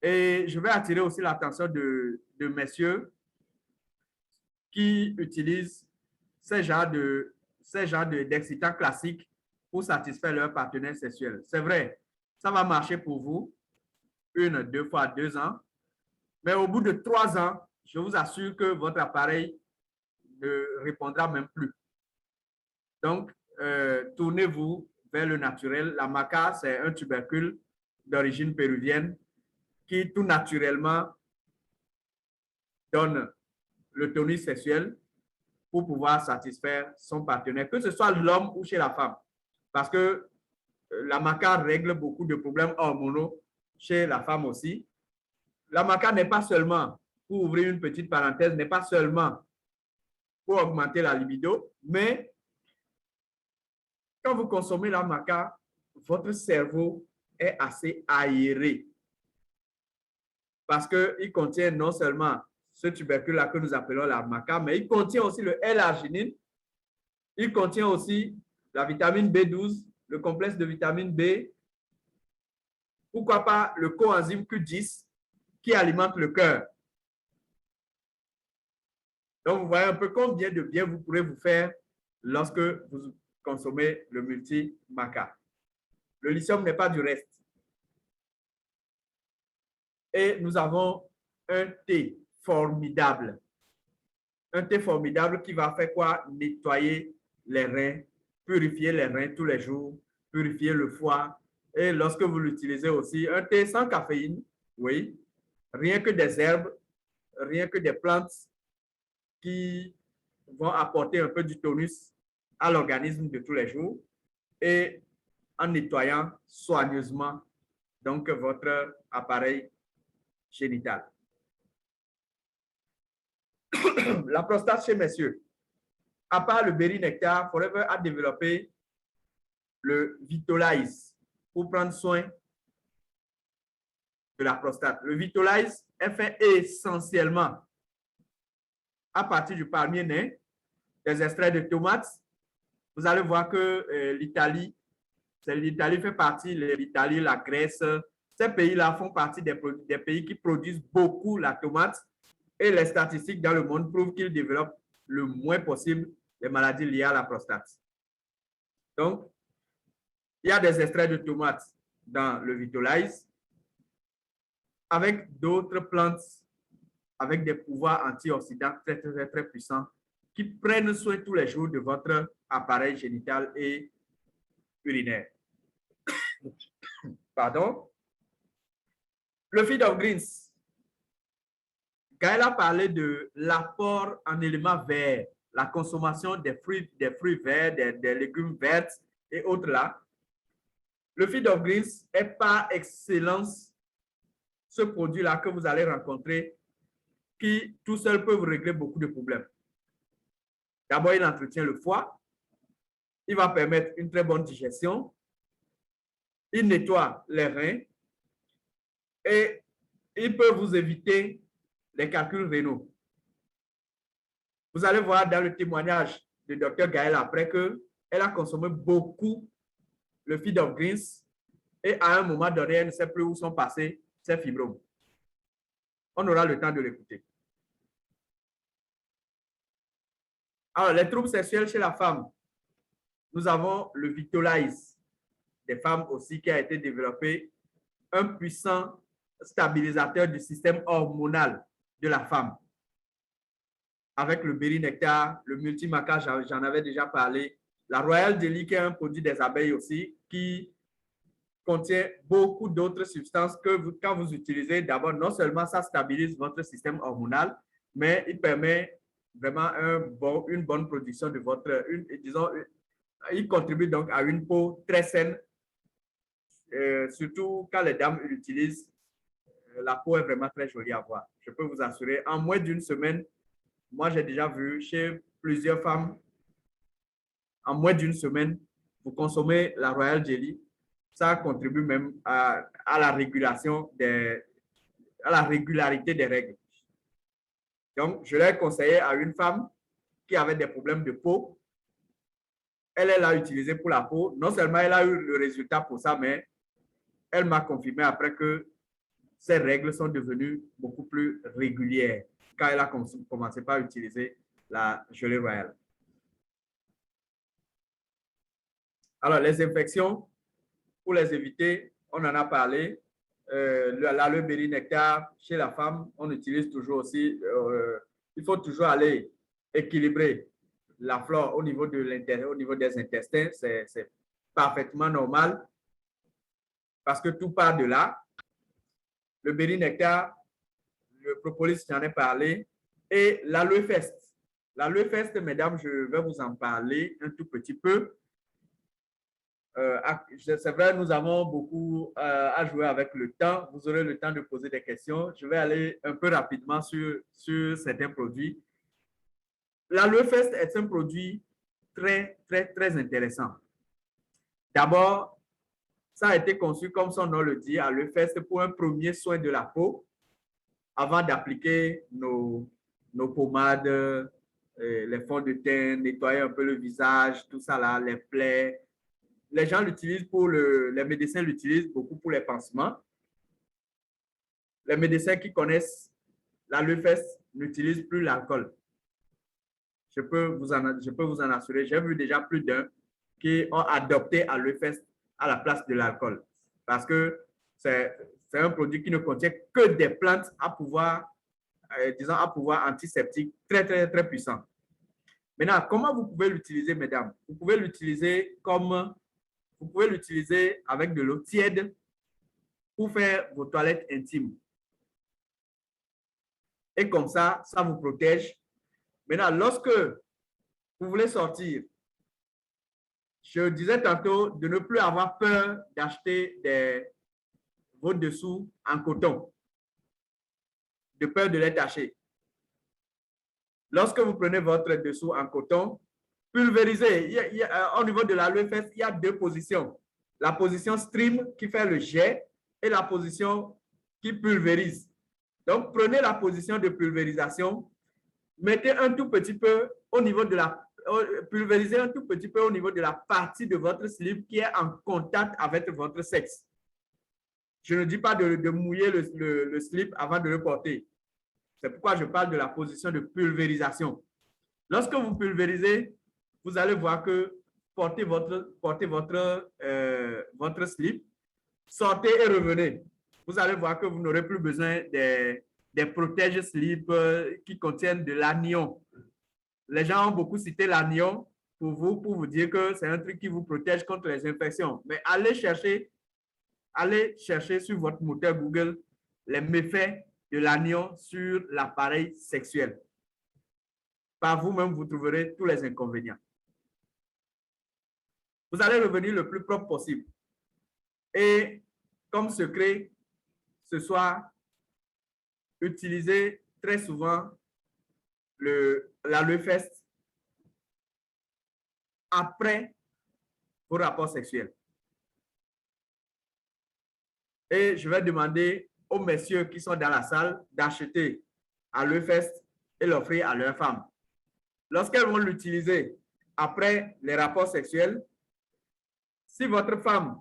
Speaker 2: Et je vais attirer aussi l'attention de messieurs qui utilisent ces genres d'excitants classiques pour satisfaire leur partenaire sexuel. C'est vrai, ça va marcher pour vous 1, 2 fois 2 ans, mais au bout de 3 ans, je vous assure que votre appareil ne répondra même plus. Donc, tournez-vous vers le naturel. La maca, c'est un tubercule d'origine péruvienne qui tout naturellement donne le tonus sexuel pour pouvoir satisfaire son partenaire, que ce soit l'homme ou chez la femme. Parce que la maca règle beaucoup de problèmes hormonaux chez la femme aussi. La maca n'est pas seulement, pour ouvrir une petite parenthèse, n'est pas seulement pour augmenter la libido, mais quand vous consommez la maca, votre cerveau est assez aéré. Parce qu'il contient non seulement ce tubercule-là que nous appelons la maca, mais il contient aussi le L-arginine, il contient aussi la vitamine B12, le complexe de vitamine B, pourquoi pas le coenzyme Q10 qui alimente le cœur. Donc, vous voyez un peu combien de bien vous pourrez vous faire lorsque vous consommez le multi-maca. Le lithium n'est pas du reste. Et nous avons un thé formidable. Un thé formidable qui va faire quoi? Nettoyer les reins, purifier les reins tous les jours, purifier le foie. Et lorsque vous l'utilisez aussi, un thé sans caféine, oui, rien que des herbes, rien que des plantes qui vont apporter un peu du tonus à l'organisme de tous les jours et en nettoyant soigneusement donc votre appareil génital. La prostate chez messieurs. À part le Berry Nectar, Forever a développé le Vitolize. pour prendre soin de la prostate. Le Vitolize est fait essentiellement à partir du palmier nain, des extraits de tomates. Vous allez voir que l'Italie fait partie, l'Italie, la Grèce, ces pays-là font partie des pays qui produisent beaucoup la tomate et les statistiques dans le monde prouvent qu'ils développent le moins possible les maladies liées à la prostate. Donc, il y a des extraits de tomates dans le Vitolize avec d'autres plantes avec des pouvoirs antioxydants très puissants qui prennent soin tous les jours de votre appareil génital et urinaire. Pardon. Le Feed of Greens. Gaël a parlé de l'apport en éléments verts, la consommation des fruits verts, des légumes verts et autres là. Le Feed of Greens est par excellence ce produit-là que vous allez rencontrer qui tout seul peut vous régler beaucoup de problèmes. D'abord, il entretient le foie, il va permettre une très bonne digestion, il nettoie les reins et il peut vous éviter les calculs rénaux. Vous allez voir dans le témoignage du Dr Gaël après qu'elle a consommé beaucoup le Feed of Greens et à un moment donné, elle ne sait plus où sont passés ses fibromes. On aura le temps de l'écouter. Alors, les troubles sexuels chez la femme, nous avons le Vitolize des femmes aussi qui a été développé, un puissant stabilisateur du système hormonal de la femme. Avec le Berry Nectar, le Multimaca, j'en avais déjà parlé. La Royal Jelly, qui est un produit des abeilles aussi, qui contient beaucoup d'autres substances que quand vous utilisez, d'abord, non seulement ça stabilise votre système hormonal, mais il permet vraiment une bonne production de votre, il contribue donc à une peau très saine, surtout quand les dames l'utilisent, la peau est vraiment très jolie à voir. Je peux vous assurer, en moins d'une semaine, moi j'ai déjà vu chez plusieurs femmes, en moins d'une semaine, vous consommez la Royal Jelly, ça contribue même à la régulation à la régularité des règles. Donc, je l'ai conseillé à une femme qui avait des problèmes de peau. Elle l'a utilisé pour la peau. Non seulement elle a eu le résultat pour ça, mais elle m'a confirmé après que ses règles sont devenues beaucoup plus régulières quand elle a commencé par utiliser la gelée royale. Alors, les infections, pour les éviter, on en a parlé. Le Berry Nectar, chez la femme, on utilise toujours aussi, il faut toujours aller équilibrer la flore au niveau des intestins, c'est parfaitement normal parce que tout part de là. Le Berry Nectar, le propolis, j'en ai parlé, et l'Aloe Fest. L'Aloe Fest, mesdames, je vais vous en parler un tout petit peu. C'est vrai, nous avons beaucoup à jouer avec le temps. Vous aurez le temps de poser des questions. Je vais aller un peu rapidement sur certains produits. L'Aloe Fest est un produit très intéressant. D'abord, ça a été conçu, comme son nom le dit, Aloe Fest pour un premier soin de la peau avant d'appliquer nos pommades, les fonds de teint, nettoyer un peu le visage, tout ça là, les plaies. Les gens l'utilisent les médecins l'utilisent beaucoup pour les pansements. Les médecins qui connaissent l'Aloe Fest n'utilisent plus l'alcool. Je peux vous en assurer. J'ai vu déjà plus d'un qui ont adopté Aloe Fest à la place de l'alcool. Parce que c'est un produit qui ne contient que des plantes à pouvoir antiseptique très puissant. Maintenant, comment vous pouvez l'utiliser, mesdames? Vous pouvez l'utiliser avec de l'eau tiède pour faire vos toilettes intimes. Et comme ça, ça vous protège. Maintenant, lorsque vous voulez sortir, je disais tantôt de ne plus avoir peur d'acheter vos dessous en coton, de peur de les tacher. Lorsque vous prenez votre dessous en coton, pulvérisez. Au niveau de l'Aloe Fest, il y a deux positions. la position stream qui fait le jet et la position qui pulvérise. Donc, prenez la position de pulvérisation, mettez un tout petit peu au niveau de la, pulvérisez un tout petit peu au niveau de la partie de votre slip qui est en contact avec votre sexe. Je ne dis pas de mouiller le slip avant de le porter. C'est pourquoi je parle de la position de pulvérisation. Lorsque vous pulvérisez, vous allez voir que portez votre slip, sortez et revenez. Vous allez voir que vous n'aurez plus besoin des protèges slip qui contiennent de l'anion. Les gens ont beaucoup cité l'anion pour vous dire que c'est un truc qui vous protège contre les infections. Mais allez chercher sur votre moteur Google les méfaits de l'anion sur l'appareil sexuel. Par vous-même, vous trouverez tous les inconvénients. Vous allez revenir le plus propre possible. Et comme secret, ce soir, utilisez très souvent l'aloe fest après vos rapports sexuels. Et je vais demander aux messieurs qui sont dans la salle d'acheter aloe fest et l'offrir à leurs femmes. Lorsqu'elles vont l'utiliser après les rapports sexuels, si votre femme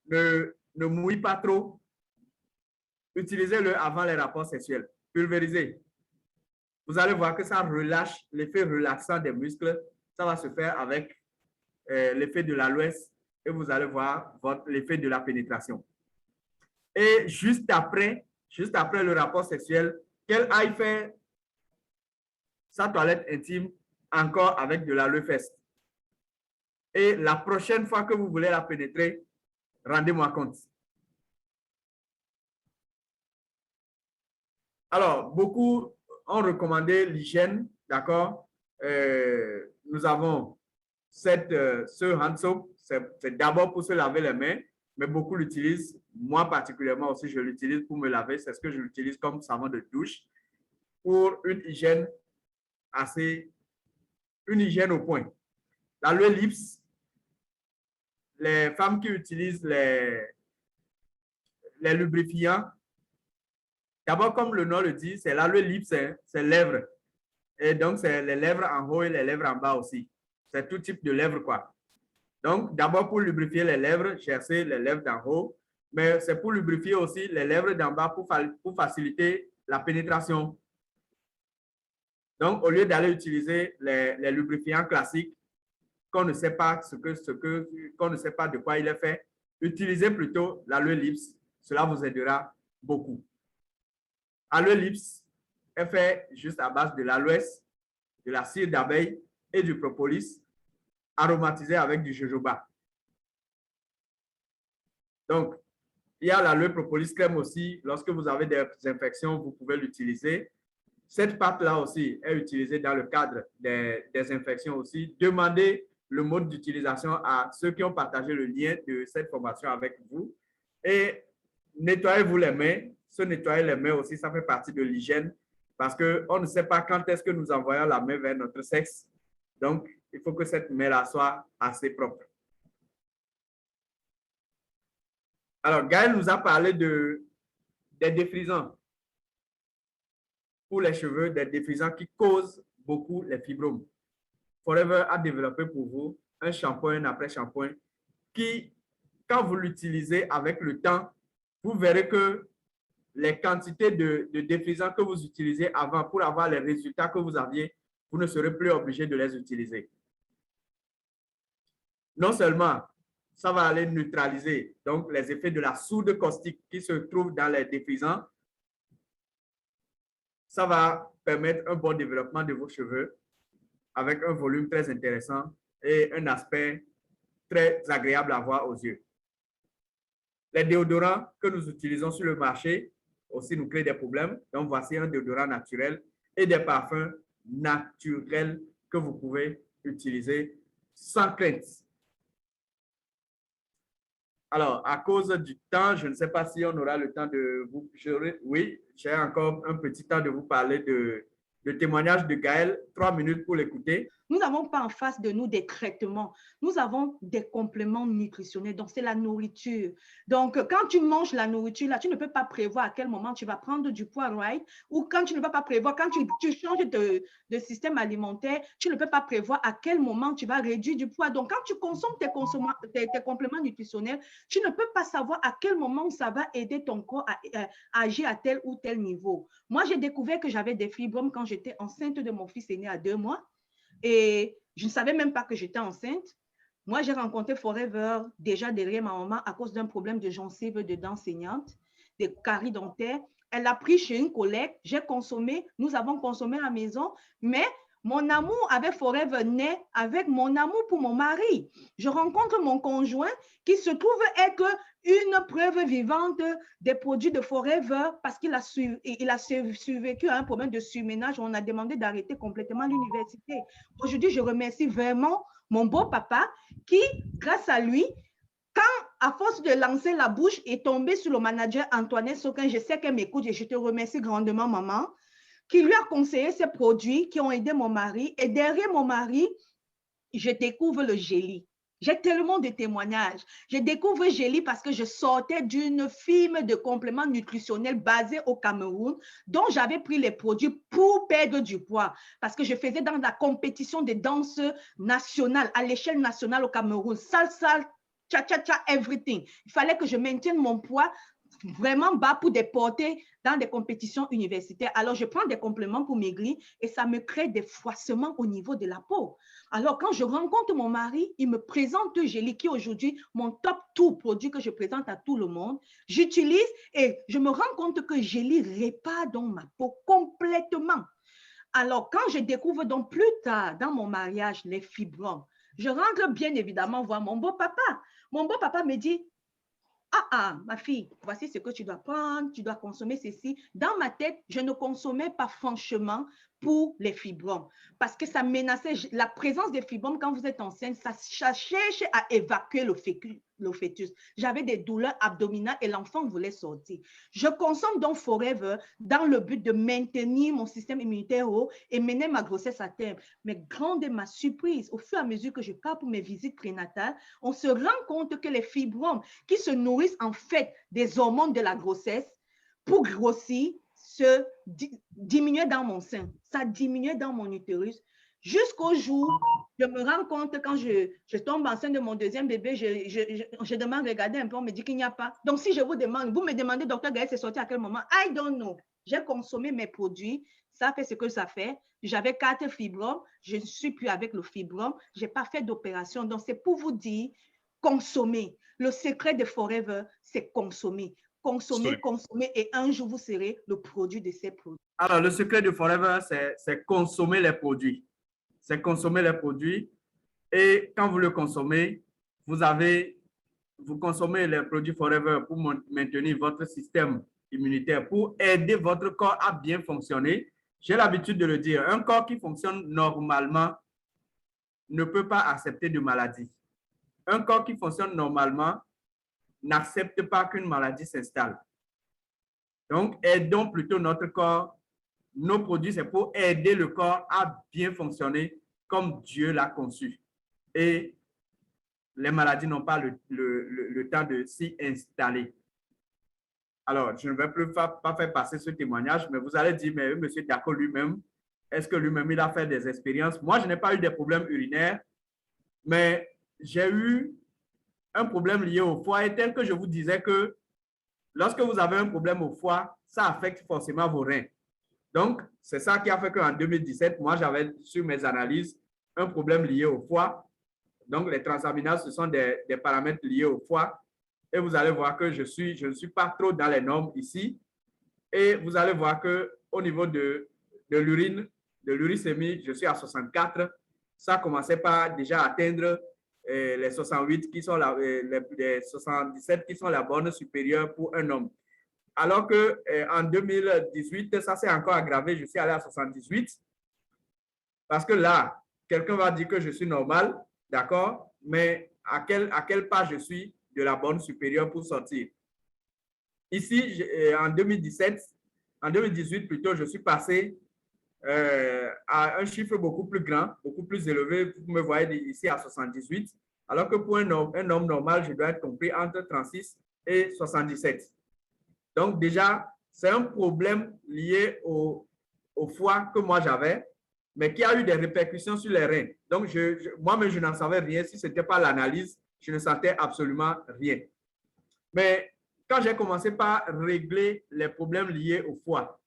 Speaker 2: ne mouille pas trop, utilisez-le avant les rapports sexuels. Pulvérisez. Vous allez voir que ça relâche l'effet relaxant des muscles. Ça va se faire avec l'effet de l'aloe et vous allez voir l'effet de la pénétration. Et juste après le rapport sexuel, qu'elle aille faire sa toilette intime encore avec de l'aloe fest. Et la prochaine fois que vous voulez la pénétrer, rendez-moi compte. Alors, beaucoup ont recommandé l'hygiène, d'accord? Nous avons ce hand soap, c'est d'abord pour se laver les mains, mais beaucoup l'utilisent. Moi, particulièrement aussi, je l'utilise pour me laver. C'est ce que je l'utilise comme savon de douche pour une hygiène au point. L'aloe lips, les femmes qui utilisent les lubrifiants, d'abord, comme le nom le dit, c'est l'aloe lips, c'est lèvres. Et donc, c'est les lèvres en haut et les lèvres en bas aussi. C'est tout type de lèvres, quoi. Donc, d'abord, pour lubrifier les lèvres, cherchez les lèvres d'en haut, mais c'est pour lubrifier aussi les lèvres d'en bas pour faciliter la pénétration. Donc, au lieu d'aller utiliser les lubrifiants classiques, qu'on ne sait pas qu'on ne sait pas de quoi il est fait, utilisez plutôt l'aloe lips. Cela vous aidera beaucoup. Aloe lips est fait juste à base de l'aloès, de la cire d'abeille et du propolis, aromatisé avec du jojoba. Donc, il y a l'aloe propolis crème aussi. Lorsque vous avez des infections, vous pouvez l'utiliser. Cette pâte-là aussi est utilisée dans le cadre des infections aussi. Demandez le mode d'utilisation à ceux qui ont partagé le lien de cette formation avec vous. Et nettoyez-vous les mains. Se nettoyer les mains aussi, ça fait partie de l'hygiène parce qu'on ne sait pas quand est-ce que nous envoyons la main vers notre sexe. Donc, il faut que cette main-là soit assez propre. Alors, Gaël nous a parlé des défrisants pour les cheveux, des défrisants qui causent beaucoup les fibromes. Forever a développé pour vous un shampoing après shampoing qui, quand vous l'utilisez avec le temps, vous verrez que les quantités de défrisants que vous utilisez avant pour avoir les résultats que vous aviez, vous ne serez plus obligé de les utiliser. Non seulement, ça va aller neutraliser donc les effets de la soude caustique qui se trouve dans les défrisants, ça va permettre un bon développement de vos cheveux avec un volume très intéressant et un aspect très agréable à voir aux yeux. Les déodorants que nous utilisons sur le marché aussi nous créent des problèmes. Donc, voici un déodorant naturel et des parfums naturels que vous pouvez utiliser sans crainte. Alors, à cause du temps, je ne sais pas si on aura le temps de vous... Oui, j'ai encore un petit temps de vous parler de le témoignage de Gaël. 3 minutes pour l'écouter.
Speaker 3: Nous n'avons pas en face de nous des traitements. Nous avons des compléments nutritionnels. Donc, c'est la nourriture. Donc, quand tu manges la nourriture, là, tu ne peux pas prévoir à quel moment tu vas prendre du poids, right? Ou quand tu ne vas pas prévoir, quand tu changes de système alimentaire, tu ne peux pas prévoir à quel moment tu vas réduire du poids. Donc, quand tu consommes tes compléments nutritionnels, tu ne peux pas savoir à quel moment ça va aider ton corps à agir à tel ou tel niveau. Moi, j'ai découvert que j'avais des fibromes quand j'étais enceinte de mon fils aîné à 2 mois. Et je ne savais même pas que j'étais enceinte. Moi, j'ai rencontré Forever déjà derrière ma maman à cause d'un problème de gencive de dents saignantes, des caries dentaires. Elle l'a pris chez une collègue. J'ai consommé, nous avons consommé à la maison, mais mon amour avec Forever naît avec mon amour pour mon mari. Je rencontre mon conjoint qui se trouve être une preuve vivante des produits de Forever parce qu'il a survécu à un problème de surménage. On a demandé d'arrêter complètement l'université. Aujourd'hui, je remercie vraiment mon beau papa qui, grâce à lui, à force de lancer la bouche, est tombé sur le manager Antoinette Soquin. Je sais qu'elle m'écoute et je te remercie grandement, maman, qui lui a conseillé ces produits qui ont aidé mon mari. Et derrière mon mari, je découvre le Gély. J'ai tellement de témoignages. Je découvre Gély parce que je sortais d'une firme de compléments nutritionnels basée au Cameroun, dont j'avais pris les produits pour perdre du poids. Parce que je faisais dans la compétition de danse nationale, à l'échelle nationale au Cameroun. Salsa, cha-cha-cha, everything. Il fallait que je maintienne mon poids vraiment bas pour déporter dans des compétitions universitaires. Alors, je prends des compléments pour maigrir et ça me crée des froissements au niveau de la peau. Alors, quand je rencontre mon mari, il me présente Gély, qui est aujourd'hui mon top tout produit que je présente à tout le monde. J'utilise et je me rends compte que Gély répare dans ma peau complètement. Alors, quand je découvre donc plus tard dans mon mariage les fibromes, je rentre bien évidemment voir mon beau papa. Mon beau papa me dit, ma fille, voici ce que tu dois prendre, tu dois consommer ceci. Dans ma tête, je ne consommais pas franchement pour les fibromes parce que ça menaçait la présence des fibromes quand vous êtes enceinte, ça cherche à évacuer le fœtus. J'avais des douleurs abdominales et l'enfant voulait sortir. Je consomme donc Forever dans le but de maintenir mon système immunitaire haut et mener ma grossesse à terme. Mais grande est ma surprise, au fur et à mesure que je pars pour mes visites prénatales, on se rend compte que les fibromes qui se nourrissent en fait des hormones de la grossesse pour grossir se diminuaient dans mon sein, ça diminuait dans mon utérus jusqu'au jour je me rends compte quand je tombe enceinte de mon deuxième bébé, je demande, regardez un peu, on me dit qu'il n'y a pas. Donc, si je vous demande, vous me demandez, docteur Gaël, c'est sorti à quel moment? I don't know. J'ai consommé mes produits, ça fait ce que ça fait. J'avais 4 fibromes, je ne suis plus avec le fibrome, je n'ai pas fait d'opération. Donc, c'est pour vous dire, consommer. Le secret de Forever, c'est consommer. Consommer, consommer, et un jour, vous serez le produit de ces produits.
Speaker 2: Alors, le secret de Forever, c'est consommer les produits. C'est consommer les produits. Et quand vous le consommez, vous consommez les produits Forever pour maintenir votre système immunitaire, pour aider votre corps à bien fonctionner. J'ai l'habitude de le dire, un corps qui fonctionne normalement ne peut pas accepter de maladie. Un corps qui fonctionne normalement n'accepte pas qu'une maladie s'installe. Donc, aidons plutôt notre corps. Nos produits, c'est pour aider le corps à bien fonctionner comme Dieu l'a conçu. Et les maladies n'ont pas le temps de s'y installer. Alors, je ne vais plus pas faire passer ce témoignage, mais vous allez dire, mais M. Dako lui-même, est-ce que lui-même, il a fait des expériences? Moi, je n'ai pas eu des problèmes urinaires, mais j'ai eu un problème lié au foie, et tel que je vous disais que lorsque vous avez un problème au foie, ça affecte forcément vos reins. Donc, c'est ça qui a fait qu'en 2017, moi, j'avais sur mes analyses un problème lié au foie. Donc, les transaminases, ce sont des paramètres liés au foie. Et vous allez voir que je ne suis pas trop dans les normes ici. Et vous allez voir qu'au niveau de l'urine, de l'uricémie, je suis à 64. Ça commençait par déjà atteindre les 68 qui sont les 77 qui sont la borne supérieure pour un homme. Alors qu'en 2018, ça s'est encore aggravé, je suis allé à 78. Parce que là, quelqu'un va dire que je suis normal, d'accord, mais à quel pas je suis de la borne supérieure pour sortir? Ici, en 2018 plutôt, je suis passé à un chiffre beaucoup plus grand, beaucoup plus élevé. Vous me voyez ici à 78, alors que pour un homme normal, je dois être compris entre 36 et 77. Donc déjà, c'est un problème lié au foie que moi j'avais, mais qui a eu des répercussions sur les reins. Donc moi-même, je n'en savais rien. Si ce n'était pas l'analyse, je ne sentais absolument rien. Mais quand j'ai commencé par régler les problèmes liés au foie,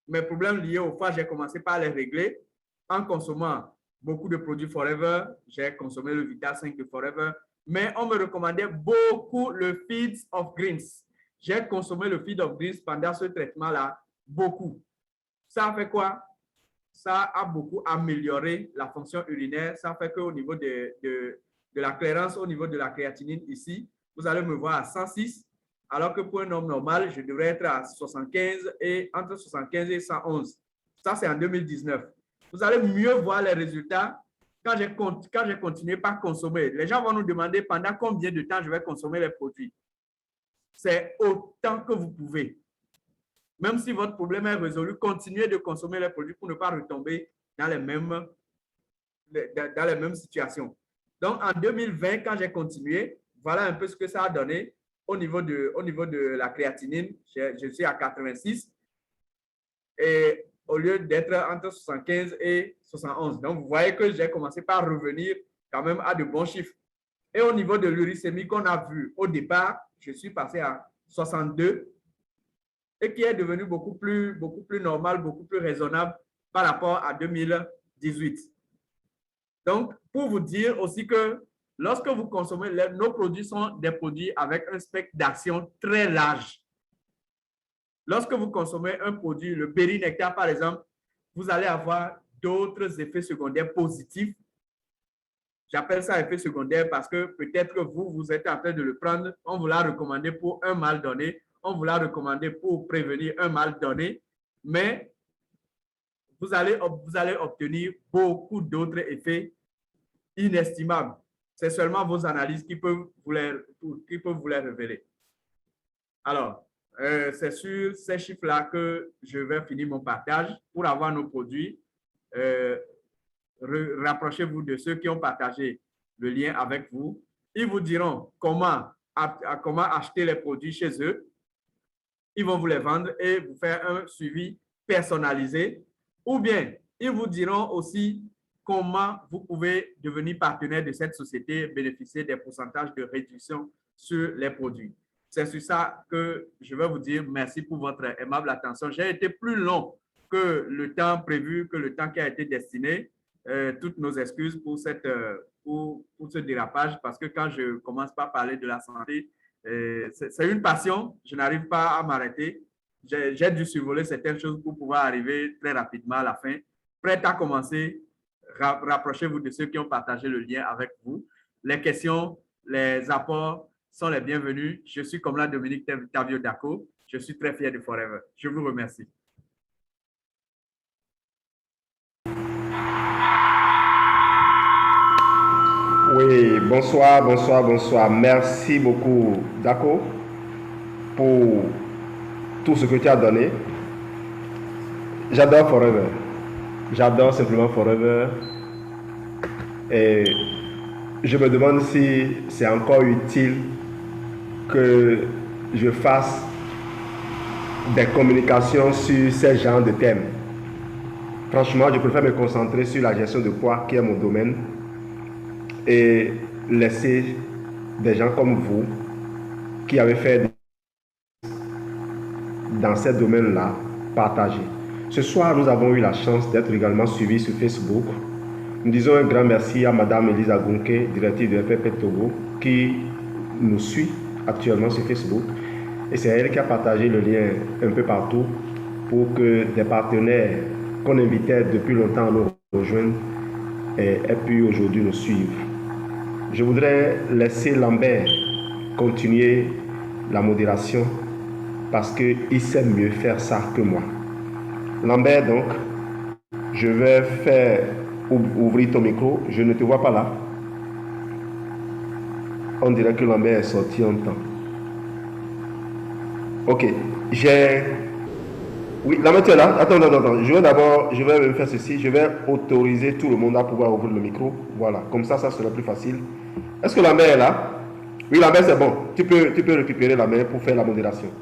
Speaker 2: mes problèmes liés au foie, j'ai commencé par les régler en consommant beaucoup de produits Forever. J'ai consommé le Vita 5 de Forever, mais on me recommandait beaucoup le Feeds of Greens. J'ai consommé le Feed of Greens pendant ce traitement-là, beaucoup. Ça a fait quoi? Ça a beaucoup amélioré la fonction urinaire. Ça fait qu'au niveau de la clairance, au niveau de la créatinine ici, vous allez me voir à 106, alors que pour un homme normal, je devrais être à 75 et entre 75 et 111. Ça, c'est en 2019. Vous allez mieux voir les résultats quand j'ai continué par consommer. Les gens vont nous demander pendant combien de temps je vais consommer les produits. C'est autant que vous pouvez. Même si votre problème est résolu, continuez de consommer les produits pour ne pas retomber dans les mêmes situations. Donc, en 2020, quand j'ai continué, voilà un peu ce que ça a donné au niveau de la créatinine. Je suis à 86 et au lieu d'être entre 75 et 71. Donc, vous voyez que j'ai commencé par revenir quand même à de bons chiffres. Et au niveau de l'uricémie qu'on a vu au départ, je suis passé à 62 et qui est devenu beaucoup plus normal, beaucoup plus raisonnable par rapport à 2018. Donc, pour vous dire aussi que lorsque vous consommez, nos produits sont des produits avec un spectre d'action très large. Lorsque vous consommez un produit, le Berry-Nectar par exemple, vous allez avoir d'autres effets secondaires positifs. J'appelle ça effet secondaire parce que peut-être que vous êtes en train de le prendre, on vous l'a recommandé pour un mal donné, on vous l'a recommandé pour prévenir un mal donné, mais vous allez obtenir beaucoup d'autres effets inestimables. C'est seulement vos analyses qui peuvent vous les révéler. Alors, c'est sur ces chiffres-là que je vais finir mon partage. Pour avoir nos produits, rapprochez-vous de ceux qui ont partagé le lien avec vous. Ils vous diront comment acheter les produits chez eux. Ils vont vous les vendre et vous faire un suivi personnalisé. Ou bien, ils vous diront aussi comment vous pouvez devenir partenaire de cette société, bénéficier des pourcentages de réduction sur les produits. C'est sur ça que je vais vous dire merci pour votre aimable attention. J'ai été plus long que le temps prévu, que le temps qui a été destiné. Toutes nos excuses pour ce dérapage, parce que quand je commence par parler de la santé, c'est une passion, je n'arrive pas à m'arrêter. J'ai dû survoler certaines choses pour pouvoir arriver très rapidement à la fin. Prêt à commencer, rapprochez-vous de ceux qui ont partagé le lien avec vous. Les questions, les apports sont les bienvenus. Je suis comme là Dominique Tavio-Dako. Je suis très fier de Forever. Je vous remercie.
Speaker 4: Oui, bonsoir. Merci beaucoup, Dako, pour tout ce que tu as donné. J'adore Forever. J'adore simplement Forever. Et je me demande si c'est encore utile que je fasse des communications sur ces genres de thèmes. Franchement, je préfère me concentrer sur la gestion de poids, qui est mon domaine, et laisser des gens comme vous qui avez fait dans ces domaines-là partager. Ce soir, nous avons eu la chance d'être également suivis sur Facebook. Nous disons un grand merci à Madame Elisa Gunke, directrice de FFP Togo, qui nous suit actuellement sur Facebook. Et c'est elle qui a partagé le lien un peu partout pour que des partenaires qu'on invitait depuis longtemps à nous rejoindre aient pu aujourd'hui nous suivre. Je voudrais laisser Lambert continuer la modération parce qu'il sait mieux faire ça que moi. Lambert, donc, je vais faire ouvrir ton micro. Je ne te vois pas là. On dirait que Lambert est sorti en temps. Ok, j'ai Oui, la main, tu es là. Attends, attends. Je vais me faire ceci. Je vais autoriser tout le monde à pouvoir ouvrir le micro. Voilà, comme ça sera plus facile. Est-ce que la main est là? Oui, la main, c'est bon. Tu peux récupérer la main pour faire la modération.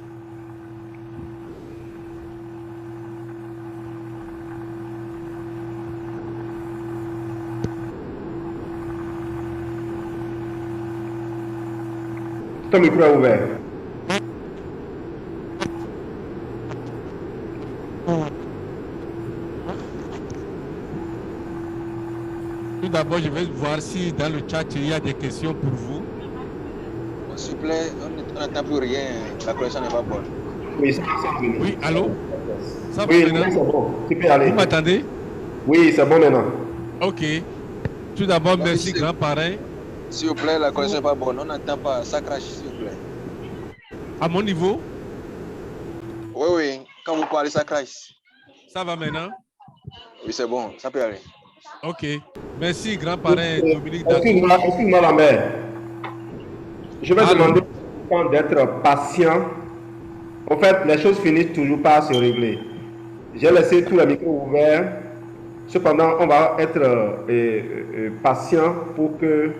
Speaker 4: Ton micro est ouvert.
Speaker 1: Tout d'abord, je vais voir si dans le chat, il y a des questions pour vous.
Speaker 5: S'il vous plaît, on n'entend plus rien. La connexion n'est pas bonne.
Speaker 4: Oui, c'est bon.
Speaker 1: Oui, allô? Ça va
Speaker 4: Oui,
Speaker 1: maintenant?
Speaker 4: c'est bon. Tu peux aller.
Speaker 1: Vous m'attendez?
Speaker 4: Oui, c'est bon maintenant.
Speaker 1: Ok. Tout d'abord, merci, grand-parrain.
Speaker 5: S'il vous plaît, la connexion n'est pas bonne. On n'entend pas. Ça crache, s'il vous plaît.
Speaker 1: À mon niveau?
Speaker 5: Oui. Quand vous parlez, ça crache.
Speaker 1: Ça va maintenant?
Speaker 5: Oui, c'est bon. Ça peut aller.
Speaker 1: Ok. Merci, grand-parrain Dominique Dago.
Speaker 4: Excuse-moi la mère. Je vais demander d'être patient. En fait, les choses finissent toujours par se régler. J'ai laissé tous les micros ouverts. Cependant, on va être patient pour que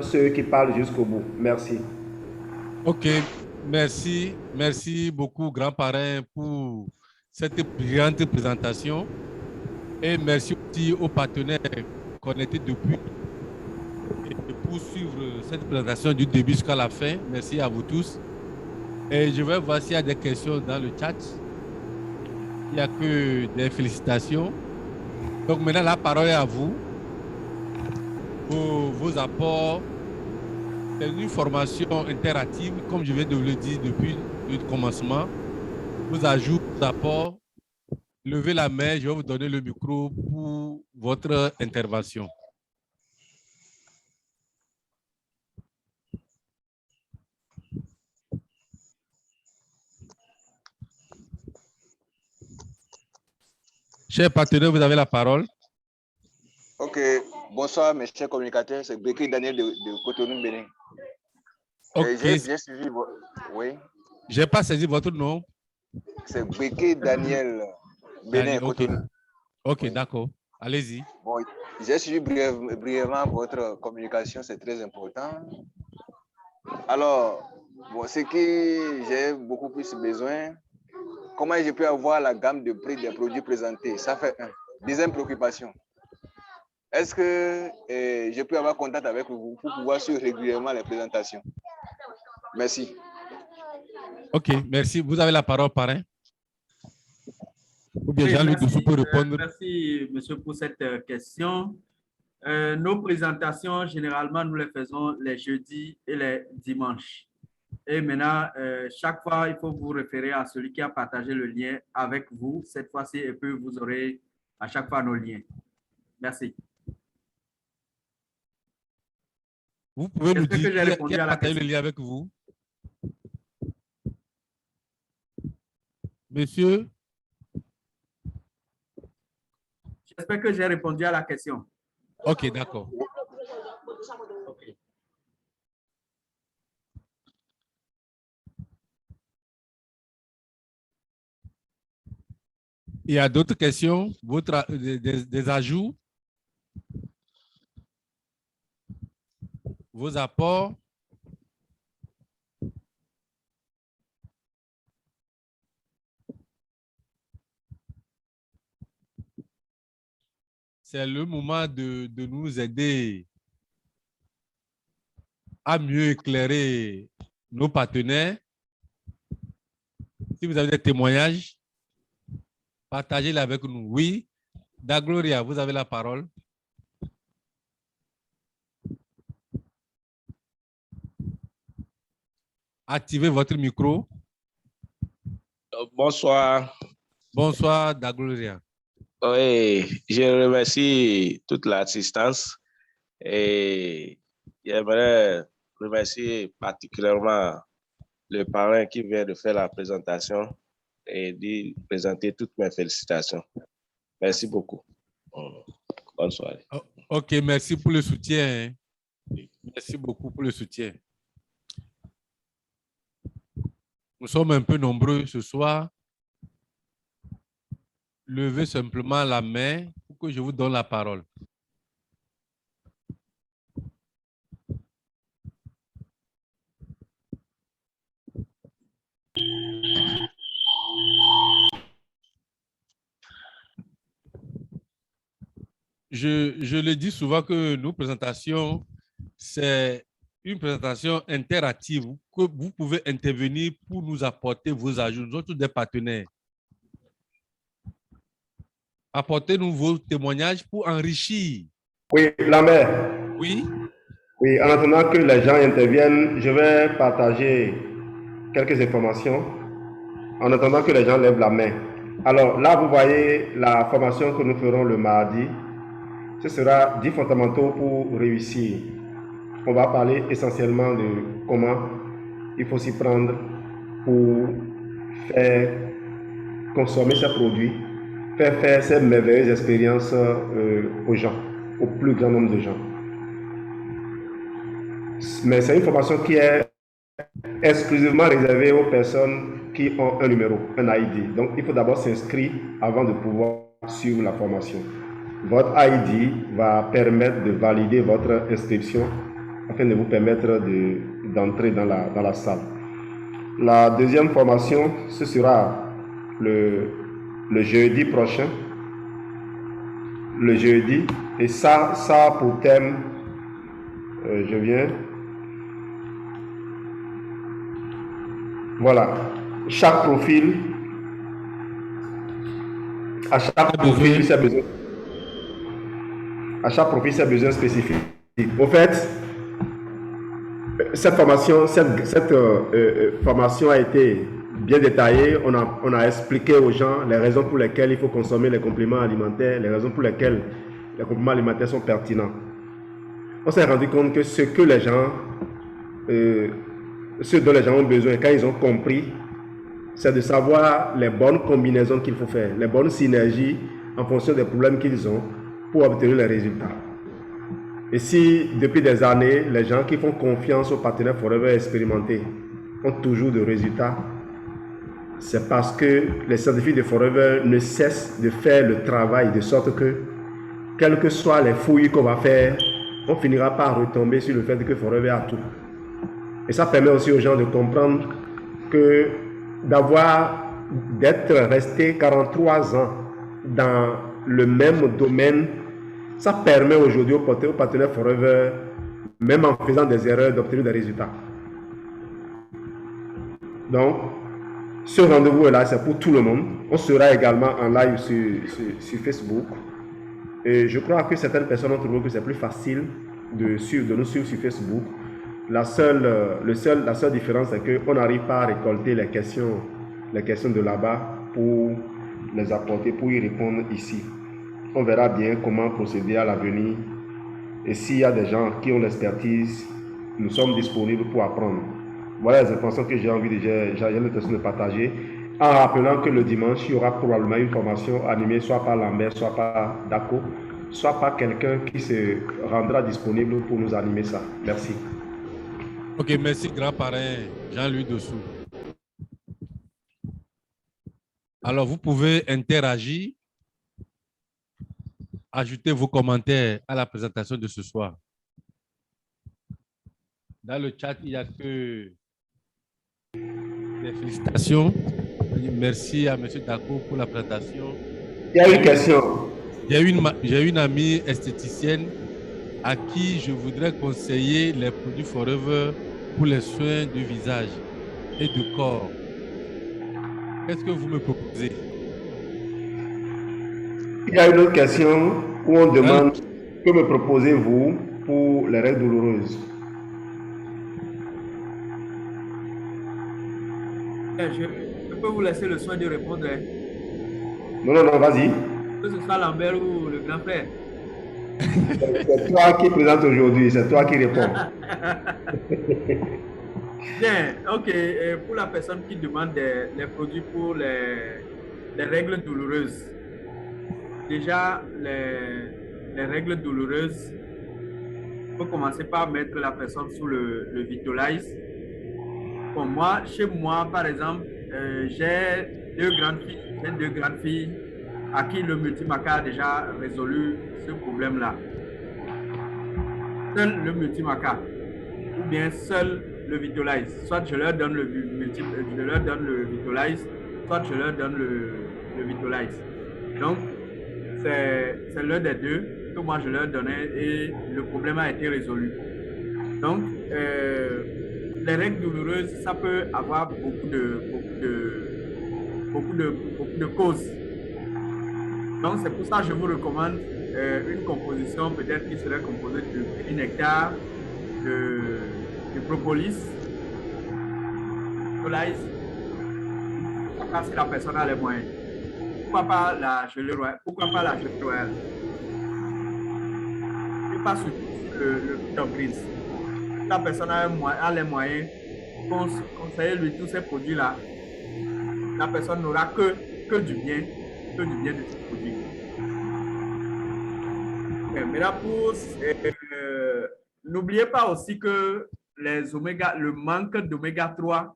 Speaker 4: ceux qui parlent jusqu'au bout. Merci.
Speaker 1: Ok. Merci beaucoup, grand-parrain, pour cette brillante présentation. Et merci aussi aux partenaires connectés depuis et pour suivre cette présentation du début jusqu'à la fin. Merci à vous tous. Et je vais voir s'il y a des questions dans le chat. Il n'y a que des félicitations. Donc maintenant, la parole est à vous. Pour vos apports. C'est une formation interactive, comme je viens de le dire depuis le commencement. Vos ajouts, vos apports. Levez la main, je vais vous donner le micro pour votre intervention. Chers partenaires, vous avez la parole.
Speaker 5: Ok. Bonsoir, mes chers communicateurs. C'est Béki Daniel de Cotonou, Bénin.
Speaker 1: Ok.
Speaker 5: J'ai suivi votre... Oui.
Speaker 1: Je n'ai pas saisi votre nom.
Speaker 5: C'est Béki Daniel, Bénin, Cotonou.
Speaker 1: Ok, oui. D'accord. Allez-y.
Speaker 5: Bon, j'ai suivi brièvement votre communication, c'est très important. Alors, bon, ce que j'ai beaucoup plus besoin, comment je peux avoir la gamme de prix des produits présentés? Ça fait un. Deuxième préoccupation. Est-ce que je peux avoir contact avec vous pour pouvoir suivre régulièrement les présentations? Merci.
Speaker 1: Ok, merci. Vous avez la parole, parrain. Ou bien Jean-Luc Doussou peut répondre.
Speaker 2: Merci, monsieur, pour cette question. Nos présentations, généralement, nous les faisons les jeudis et les dimanches. Et maintenant, chaque fois, il faut vous référer à celui qui a partagé le lien avec vous. Cette fois-ci, et puis vous aurez à chaque fois nos liens. Merci.
Speaker 1: Vous pouvez nous dire qui a partagé le lien avec vous? Monsieur?
Speaker 2: J'espère que j'ai répondu à la question.
Speaker 1: Ok, d'accord.
Speaker 2: Okay.
Speaker 1: Il y a d'autres questions? Des ajouts? Vos apports? C'est le moment de nous aider à mieux éclairer nos partenaires. Si vous avez des témoignages, partagez-les avec nous. Oui, Dagloria, vous avez la parole. Activez votre micro.
Speaker 6: Bonsoir.
Speaker 1: Bonsoir, Dagloria.
Speaker 6: Oui, je remercie toute l'assistance et j'aimerais remercier particulièrement le parrain qui vient de faire la présentation et de présenter toutes mes félicitations. Merci beaucoup. Bonne soirée.
Speaker 1: Ok, merci pour le soutien. Merci beaucoup pour le soutien. Nous sommes un peu nombreux ce soir. Levez simplement la main pour que je vous donne la parole. Je le dis souvent que nos présentations, c'est une présentation interactive que vous pouvez intervenir pour nous apporter vos ajouts. Nous sommes tous des partenaires. Apportez-nous vos témoignages pour enrichir.
Speaker 4: Oui, Lambert.
Speaker 1: Oui.
Speaker 4: Oui, en attendant que les gens interviennent, je vais partager quelques informations en attendant que les gens lèvent la main. Alors là, vous voyez la formation que nous ferons le mardi. Ce sera 10 fondamentaux pour réussir. On va parler essentiellement de comment il faut s'y prendre pour faire consommer ces produits, faire ces merveilleuses expériences aux gens, au plus grand nombre de gens. Mais c'est une formation qui est exclusivement réservée aux personnes qui ont un numéro, un ID. Donc, il faut d'abord s'inscrire avant de pouvoir suivre la formation. Votre ID va permettre de valider votre inscription afin de vous permettre d'entrer dans la salle. La deuxième formation, ce sera le jeudi prochain. Le jeudi. Et ça pour thème, je viens. Voilà. Chaque profil, à chaque profil, c'est besoin. À chaque profil, c'est besoin spécifique. Au fait, cette formation a été bien détaillée. On a expliqué aux gens les raisons pour lesquelles il faut consommer les compléments alimentaires, les raisons pour lesquelles les compléments alimentaires sont pertinents. On s'est rendu compte que ce dont les gens ont besoin, quand ils ont compris, c'est de savoir les bonnes combinaisons qu'il faut faire, les bonnes synergies en fonction des problèmes qu'ils ont pour obtenir les résultats. Et si, depuis des années, les gens qui font confiance aux partenaires Forever expérimentés ont toujours de résultats, c'est parce que les scientifiques de Forever ne cessent de faire le travail de sorte que, quelles que soient les fouilles qu'on va faire, on finira par retomber sur le fait que Forever a tout. Et ça permet aussi aux gens de comprendre que d'être resté 43 ans dans le même domaine, ça permet aujourd'hui aux partenaires Forever, même en faisant des erreurs, d'obtenir des résultats. Donc, ce rendez-vous est là, c'est pour tout le monde. On sera également en live sur Facebook. Et je crois que certaines personnes ont trouvé que c'est plus facile de nous suivre sur Facebook. La seule différence, c'est qu'on n'arrive pas à récolter les questions de là-bas pour les apporter, pour y répondre ici. On verra bien comment procéder à l'avenir. Et s'il y a des gens qui ont l'expertise, nous sommes disponibles pour apprendre. Voilà les informations que j'ai l'intention de partager. En rappelant que le dimanche, il y aura probablement une formation animée soit par Lambert, soit par Dako, soit par quelqu'un qui se rendra disponible pour nous animer ça. Merci.
Speaker 1: Ok, merci grand parrain Jean-Louis Dessous. Alors, vous pouvez interagir, ajouter vos commentaires à la présentation de ce soir. Dans le chat, il n'y a que des félicitations. Merci à M. Dako pour la présentation.
Speaker 4: Il y a une question.
Speaker 1: J'ai une amie esthéticienne à qui je voudrais conseiller les produits Forever pour les soins du visage et du corps. Qu'est-ce que vous me proposez?
Speaker 4: Il y a une autre question où on demande que me proposez-vous pour les règles douloureuses?
Speaker 2: Je peux vous laisser le soin de répondre.
Speaker 4: Non, vas-y.
Speaker 2: Que ce soit Lambert ou le grand frère.
Speaker 4: C'est toi qui présente aujourd'hui, c'est toi qui réponds.
Speaker 2: Bien, ok. Pour la personne qui demande les produits pour les règles douloureuses, déjà, les règles douloureuses, il faut commencer par mettre la personne sous le Vitolize. Bon, moi, chez moi, par exemple, j'ai deux grandes filles à qui le multimaca a déjà résolu ce problème-là. Seul le multimaca ou bien seul le Vitolize. Soit je leur donne le Vitolize, soit je leur donne le Vitolize. Donc, c'est l'un des deux que moi je leur donnais et le problème a été résolu. Donc, les règles douloureuses, ça peut avoir beaucoup de causes. Donc, c'est pour ça que je vous recommande une composition peut-être qui serait composée de nectar, de propolis, parce que la personne a les moyens. Pourquoi pas la gelée royale? Pourquoi pas la gelée royale? Et pas surtout le grise. La personne a les moyens, conseillez-lui tous ces produits-là. La personne n'aura que du bien de ces produits. Mais là, n'oubliez pas aussi que le manque d'oméga 3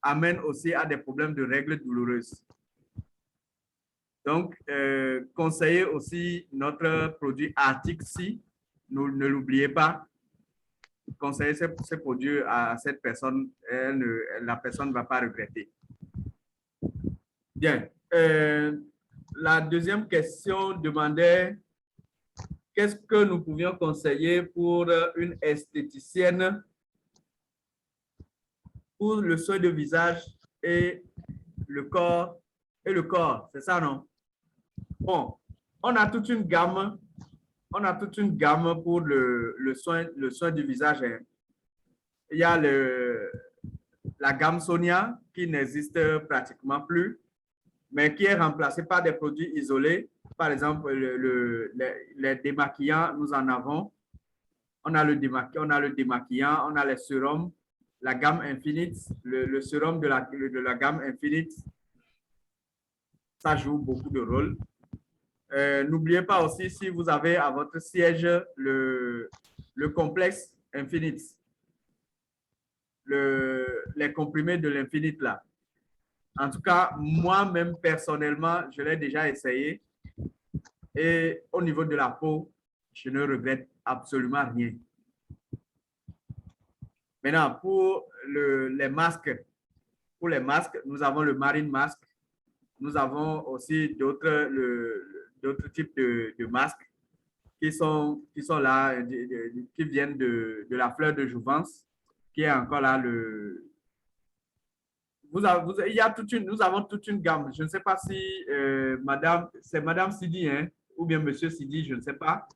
Speaker 2: amène aussi à des problèmes de règles douloureuses. Donc, conseillez aussi notre produit Arctic Sea. Ne l'oubliez pas. Conseillez ces produits à cette personne. La personne ne va pas regretter. Bien. La deuxième question demandait qu'est-ce que nous pouvions conseiller pour une esthéticienne pour le soin de visage et le corps. C'est ça, non? Bon, on a toute une gamme pour le soin du visage. Il y a la gamme Sonia qui n'existe pratiquement plus, mais qui est remplacée par des produits isolés. Par exemple, les démaquillants, nous en avons. On a le démaquillant, on a les sérums, la gamme Infinite, le sérum de la gamme Infinite. Ça joue beaucoup de rôle. N'oubliez pas aussi, si vous avez à votre siège le complexe Infinite, les comprimés de l'Infinite là. En tout cas, moi-même, personnellement, je l'ai déjà essayé. Et au niveau de la peau, je ne regrette absolument rien. Maintenant, pour les masques, nous avons le Marine Mask. Nous avons aussi d'autres types de masques qui sont là, qui viennent de la fleur de jouvence, qui est encore là. Nous avons toute une gamme. Je ne sais pas si c'est Madame Sidi, hein, ou bien Monsieur Sidi, je ne sais pas.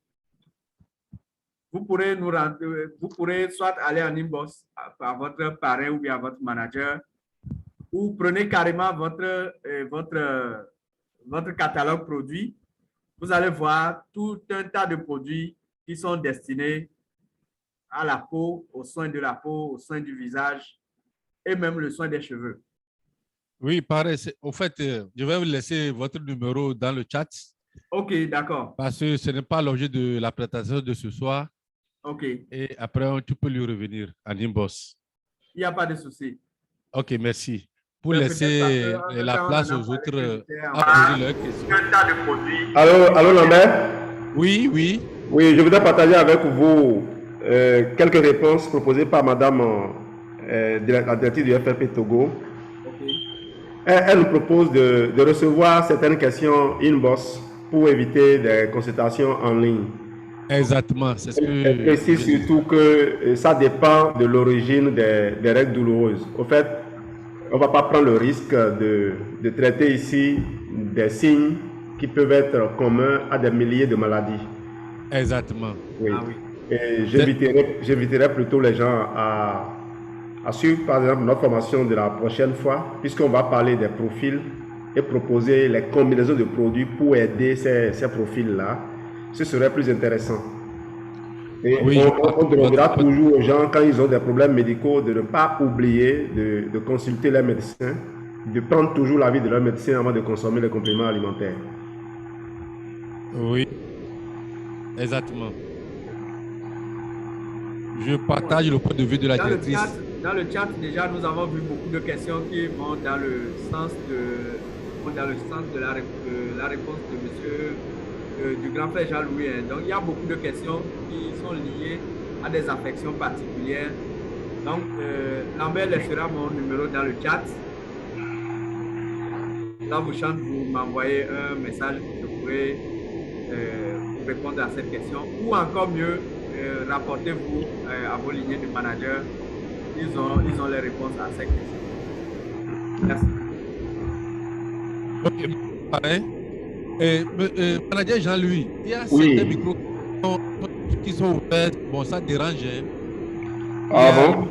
Speaker 2: Vous pourrez soit aller en inbox à votre parrain ou bien à votre manager, ou prenez carrément votre catalogue produit. Vous allez voir tout un tas de produits qui sont destinés à la peau, aux soins de la peau, aux soins du visage et même le soin des cheveux.
Speaker 1: Oui, pareil. Au fait, je vais vous laisser votre numéro dans le chat.
Speaker 2: OK, d'accord.
Speaker 1: Parce que ce n'est pas l'objet de la présentation de ce soir.
Speaker 2: OK.
Speaker 1: Et après, tu peux lui revenir en inbox.
Speaker 2: Il n'y a pas de souci.
Speaker 1: OK, merci. Pour laisser la place aux autres à poser leurs questions.
Speaker 4: Allô, Lambert?
Speaker 1: Oui, oui.
Speaker 4: Oui, je voudrais partager avec vous quelques réponses proposées par Madame la directrice du FFP Togo.
Speaker 2: Okay.
Speaker 4: Elle nous propose de recevoir certaines questions inbox pour éviter des consultations en ligne.
Speaker 1: Exactement, c'est ce que...
Speaker 4: Elle précise surtout que ça dépend de l'origine des règles douloureuses. Au fait, on ne va pas prendre le risque de traiter ici des signes qui peuvent être communs à des milliers de maladies.
Speaker 1: Exactement.
Speaker 4: Oui. Ah oui. Et j'inviterai plutôt les gens à suivre, par exemple, notre formation de la prochaine fois, puisqu'on va parler des profils et proposer les combinaisons de produits pour aider ces profils-là. Ce serait plus intéressant. Et oui, on demandera toujours aux gens, quand ils ont des problèmes médicaux, de ne pas oublier de consulter les médecins, de prendre toujours l'avis de leur médecin avant de consommer les compléments alimentaires.
Speaker 1: Oui, exactement. Je partage le point de vue de la directrice.
Speaker 2: dans le chat, déjà, nous avons vu beaucoup de questions qui vont dans le sens de, la réponse de monsieur, du grand frère Jean-Louis. Donc, il y a beaucoup de questions qui sont liées à des affections particulières. Donc, Lambert laissera mon numéro dans le chat. Quand vous chantez, vous m'envoyez un message, je pourrai vous répondre à cette question. Ou encore mieux, rapportez-vous à vos lignées de manager. Ils ont les réponses à ces questions. Merci.
Speaker 1: Ok, pareil. Manager Jean-Louis, il y a certains micros qui sont ouverts. Bon, ça dérange. Hein.
Speaker 4: Ah bon?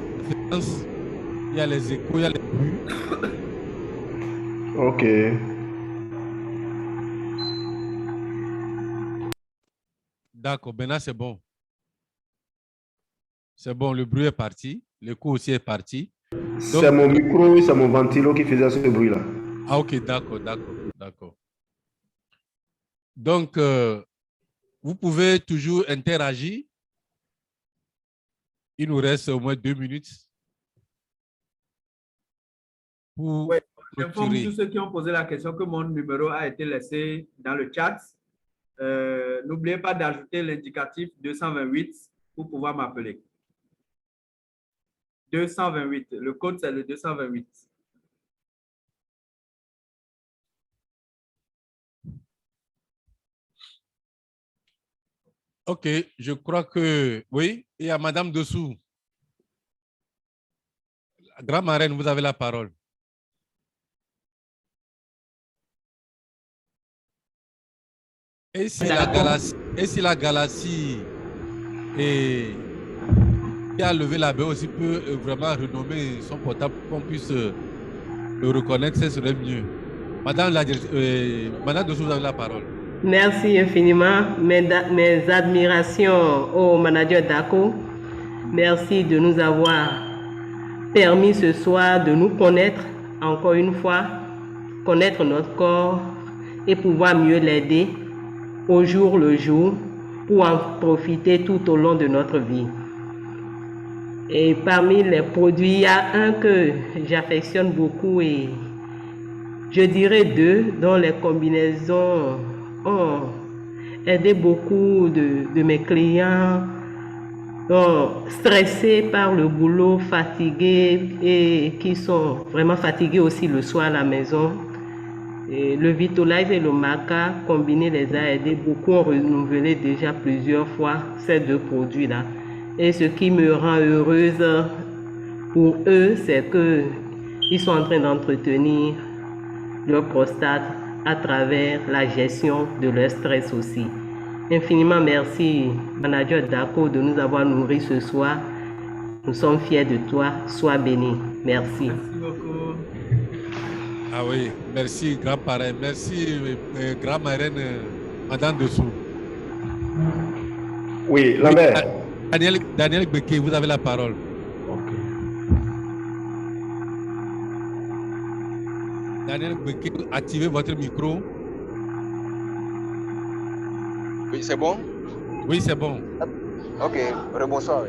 Speaker 1: Il y a les échos, il y a les bruits.
Speaker 4: Ok.
Speaker 1: D'accord, maintenant c'est bon. C'est bon, le bruit est parti. L'écho aussi est parti.
Speaker 4: C'est mon micro, c'est mon ventilo qui faisait ce bruit-là.
Speaker 1: Ah, ok, d'accord, d'accord, d'accord. Donc, vous pouvez toujours interagir. Il nous reste au moins 2 minutes. Pour
Speaker 2: j'informe tous ceux qui ont posé la question que mon numéro a été laissé dans le chat. N'oubliez pas d'ajouter l'indicatif 228 pour pouvoir m'appeler. 228. Le code, c'est le 228.
Speaker 1: Ok, je crois que oui. Et à Madame Dessous. Grand Marraine, vous avez la parole. Et si la galaxie qui a levé la main aussi peut vraiment renommer son portable pour qu'on puisse le reconnaître, ce serait mieux. Madame Dessous, vous avez la parole.
Speaker 7: Merci infiniment. Mes admirations au manager Dako. Merci de nous avoir permis ce soir de nous connaître encore une fois, connaître notre corps et pouvoir mieux l'aider au jour le jour pour en profiter tout au long de notre vie. Et parmi les produits, il y a un que j'affectionne beaucoup et je dirais 2 dont les combinaisons ont aidé beaucoup de mes clients stressés par le boulot, fatigués et qui sont vraiment fatigués aussi le soir à la maison. Et le Vitolife et le Maca combinés les a aidés. Beaucoup ont renouvelé déjà plusieurs fois ces 2 produits-là. Et ce qui me rend heureuse pour eux, c'est qu'ils sont en train d'entretenir leur prostate à travers la gestion de leur stress aussi. Infiniment merci, manager Dako, de nous avoir nourris ce soir. Nous sommes fiers de toi. Sois béni. Merci.
Speaker 2: Merci beaucoup.
Speaker 1: Ah oui, merci, grand parrain. Merci, grand marraine, Madame Dessous.
Speaker 4: Oui, Lambert.
Speaker 1: Daniel Beké, vous avez la parole.
Speaker 4: Okay.
Speaker 1: Daniel Beké, activez votre micro.
Speaker 5: Oui, c'est bon?
Speaker 1: Oui, c'est bon.
Speaker 5: Ok, bonsoir.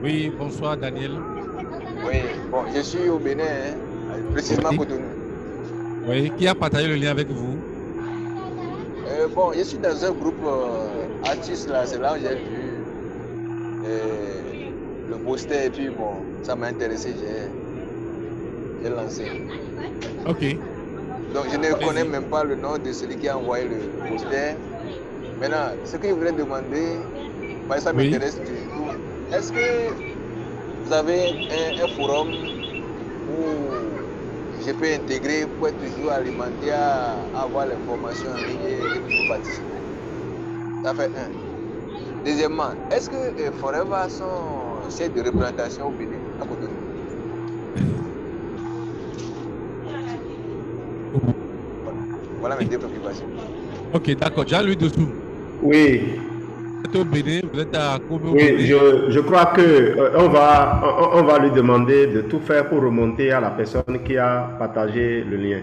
Speaker 1: Oui, bonsoir, Daniel.
Speaker 5: Oui, bon, je suis au Bénin, hein, précisément à Cotonou.
Speaker 1: Oui, qui a partagé le lien avec vous?
Speaker 5: Bon, je suis dans un groupe artiste là, c'est là où j'ai vu le poster et puis bon, ça m'a intéressé, j'ai lancé.
Speaker 1: Ok.
Speaker 5: Donc je ne connais même pas le nom de celui qui a envoyé le poster. Maintenant, ce que je voudrais demander, ça m'intéresse toujours. Est-ce que vous avez un forum où je peux intégrer pour être toujours alimenté à avoir l'information en ligne et toujours participer? Ça fait un. Deuxièmement, est-ce que Forever a son siège de représentation au Bénin, à Cotonou? Voilà mes 2 préoccupations.
Speaker 1: Ok, d'accord. Jean-Louis Dessous.
Speaker 4: Oui.
Speaker 1: Vous êtes au Bénin, vous êtes à Kobe au
Speaker 4: Oui,
Speaker 1: Bénin.
Speaker 4: je crois que on va lui demander de tout faire pour remonter à la personne qui a partagé le lien.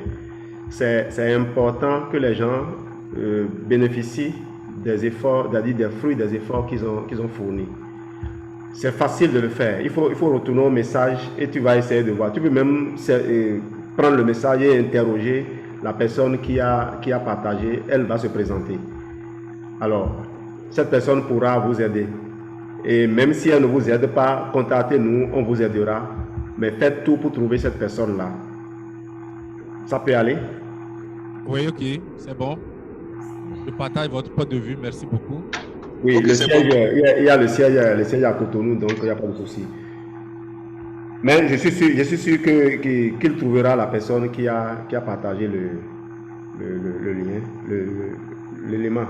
Speaker 4: C'est important que les gens bénéficient des efforts, c'est-à-dire des fruits des efforts qu'ils ont fournis. C'est facile de le faire. Il faut retourner au message et tu vas essayer de voir. Tu peux même prendre le message et interroger la personne qui a partagé. Elle va se présenter. Alors, cette personne pourra vous aider. Et même si elle ne vous aide pas, contactez-nous, on vous aidera. Mais faites tout pour trouver cette personne-là. Ça peut aller?
Speaker 1: Oui, ok, c'est bon. Je partage votre point de vue. Merci beaucoup.
Speaker 4: Oui,
Speaker 5: Ok,
Speaker 4: le
Speaker 5: c'est
Speaker 4: siège,
Speaker 5: bon.
Speaker 4: il y a le siège à Cotonou, donc il n'y a pas de souci. Mais je suis sûr qu'il trouvera la personne qui a partagé le lien, l'élément.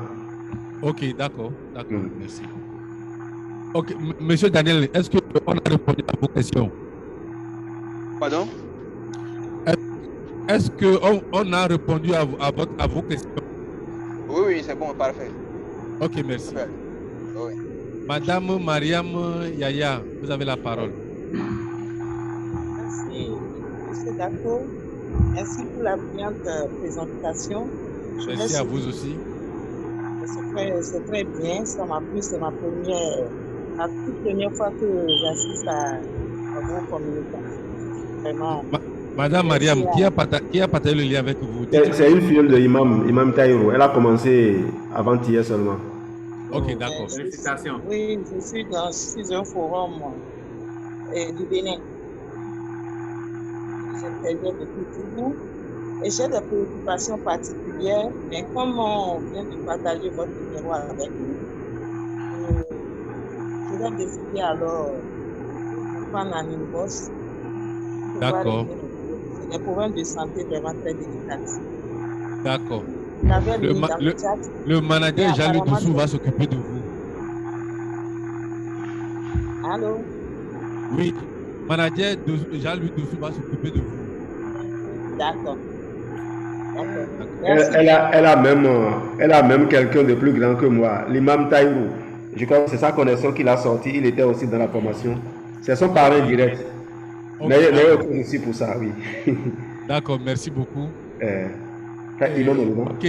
Speaker 1: Ok, d'accord, d'accord,
Speaker 4: Mm.
Speaker 1: merci. Ok, Monsieur Daniel, est-ce qu'on a répondu à vos questions?
Speaker 5: Pardon?
Speaker 1: Est-ce qu'on a répondu à vos questions?
Speaker 5: Oui, oui, c'est bon, parfait.
Speaker 1: Ok, merci.
Speaker 5: Parfait. Oui.
Speaker 1: Madame Mariam Yaya, vous avez la parole.
Speaker 8: Merci, M. Dako. Merci pour la brillante présentation.
Speaker 1: Merci à vous aussi.
Speaker 8: C'est très bien. Ça m'a plu. C'est la toute première fois que j'assiste à vos communications. Vraiment.
Speaker 1: Madame Mariam, qui a partagé le lien avec vous?
Speaker 4: C'est une fille de Imam Taïro. Elle a commencé avant-hier seulement.
Speaker 1: Ok, d'accord.
Speaker 2: Félicitations.
Speaker 8: Oui, je suis dans un forum du Bénin. J'interviens depuis toujours. Et j'ai des préoccupations particulières, mais comme on vient de partager votre numéro avec nous, je vais décider alors de prendre un inbox.
Speaker 1: D'accord.
Speaker 8: C'est des problèmes de santé vraiment très délicats.
Speaker 1: D'accord.
Speaker 8: Le
Speaker 1: manager Jean-Louis Doussou va s'occuper de vous.
Speaker 8: Allô?
Speaker 1: Oui, manager Jean-Louis Doussou va s'occuper de vous.
Speaker 8: D'accord.
Speaker 4: Elle a même quelqu'un de plus grand que moi, l'imam Taïrou. Je crois que c'est sa connexion qu'il a sorti. Il était aussi dans la formation. C'est son parrain direct. N'ayez aucun souci pour ça, oui.
Speaker 1: D'accord, merci beaucoup. Ok,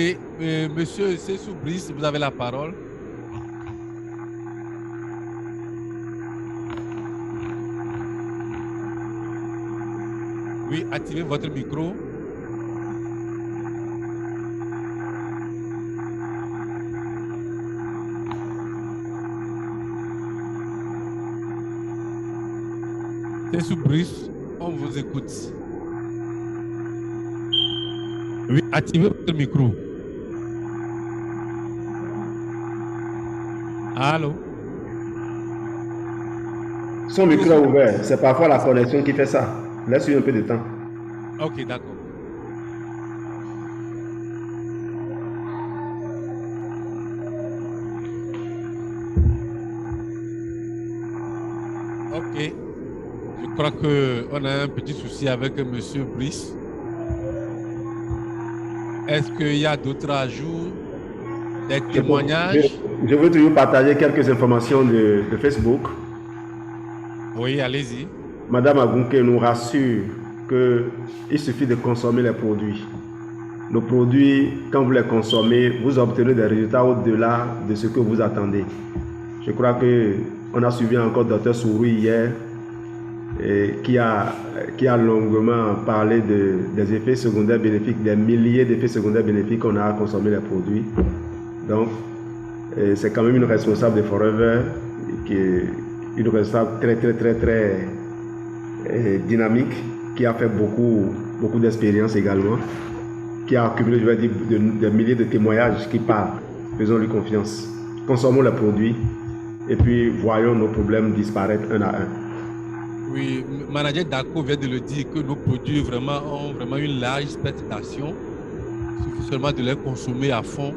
Speaker 1: monsieur Cessou Brice, vous avez la parole. Oui, activez votre micro. Cessou Brice, on vous écoute. Oui, activez votre micro. Allô?
Speaker 4: Son micro est ouvert. C'est parfois la connexion qui fait ça. Laisse-lui un peu de temps.
Speaker 1: Ok, d'accord. Ok. Je crois qu'on a un petit souci avec M. Brice. Est-ce qu'il y a d'autres ajouts, des témoignages?
Speaker 4: Je veux toujours partager quelques informations de Facebook.
Speaker 1: Oui, allez-y.
Speaker 4: Madame Agunke nous rassure qu'il suffit de consommer les produits. Nos produits, quand vous les consommez, vous obtenez des résultats au-delà de ce que vous attendez. Je crois qu'on a suivi encore Dr Sourou hier, qui a longuement parlé des effets secondaires bénéfiques, des milliers d'effets secondaires bénéfiques qu'on a à consommer les produits. Donc, c'est quand même une responsable de Forever, qui est une responsable très dynamique, qui a fait beaucoup d'expérience également, qui a accumulé, je vais dire, des milliers de témoignages qui parlent. Faisons-lui confiance. Consommons les produits et puis voyons nos problèmes disparaître un à un.
Speaker 1: Oui, manager Dako vient de le dire que nos produits ont vraiment une large spectre d'action. Il suffit seulement de les consommer à fond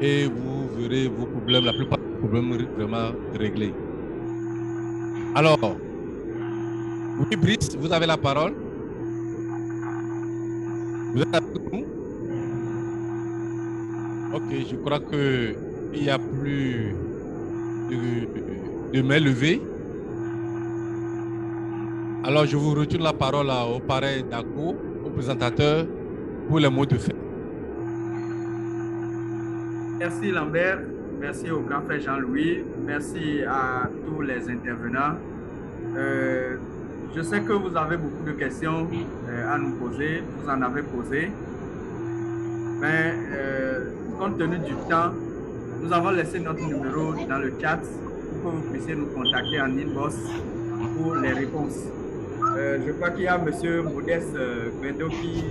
Speaker 1: et vous verrez vos problèmes, la plupart des problèmes vraiment réglés. Alors, oui, Brice, vous avez la parole. Vous êtes avec nous? Ok, je crois qu'il n'y a plus de main levée. Alors, je vous retourne la parole au parrain Dako, au présentateur, pour les mots de fin.
Speaker 2: Merci Lambert. merci au grand frère Jean-Louis, merci à tous les intervenants. Je sais que vous avez beaucoup de questions à nous poser, vous en avez posé, mais compte tenu du temps, nous avons laissé notre numéro dans le chat pour que vous puissiez nous contacter en inbox pour les réponses. Je crois qu'il y a M. Modeste Gwendo qui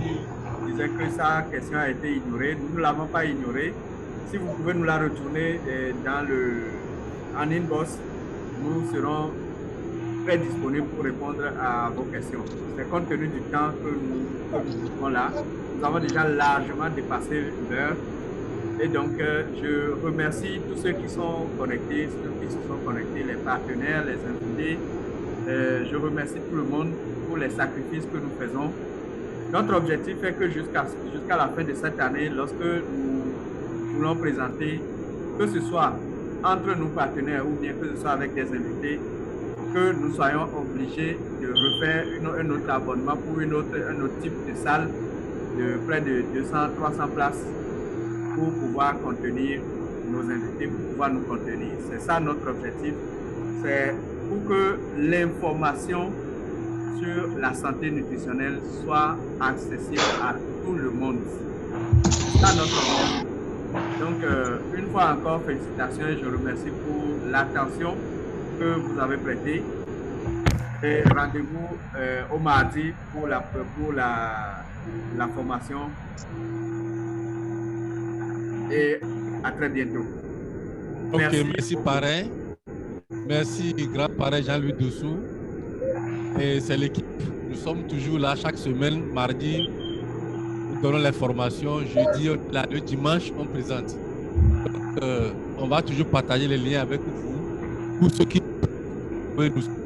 Speaker 2: disait que sa question a été ignorée. Nous ne l'avons pas ignorée. Si vous pouvez nous la retourner en inbox, nous serons très disponibles pour répondre à vos questions. C'est compte tenu du temps que nous sommes là. Nous avons déjà largement dépassé l'heure. Et donc, je remercie tous ceux qui sont connectés, les partenaires, les invités. Je remercie tout le monde pour les sacrifices que nous faisons. Notre objectif est que jusqu'à la fin de cette année, lorsque nous voulons présenter, que ce soit entre nos partenaires ou bien que ce soit avec des invités, que nous soyons obligés de refaire un autre abonnement pour un autre type de salle de près de 200-300 places pour pouvoir contenir nos invités, pour pouvoir nous contenir. C'est ça notre objectif. C'est pour que l'information sur la santé nutritionnelle soit accessible à tout le monde. C'est ça notre objectif. Donc, une fois encore, félicitations et je remercie pour l'attention que vous avez prêtée. Et rendez-vous au mardi pour la formation. Et à très bientôt.
Speaker 1: Ok, merci parrain. Merci grand parrain Jean-Louis Dossou. Et c'est l'équipe. Nous sommes toujours là chaque semaine, mardi. Nous donnons l'information. Jeudi, le dimanche, on présente. Donc, on va toujours partager les liens avec vous. Pour ceux qui peuvent nous suivre.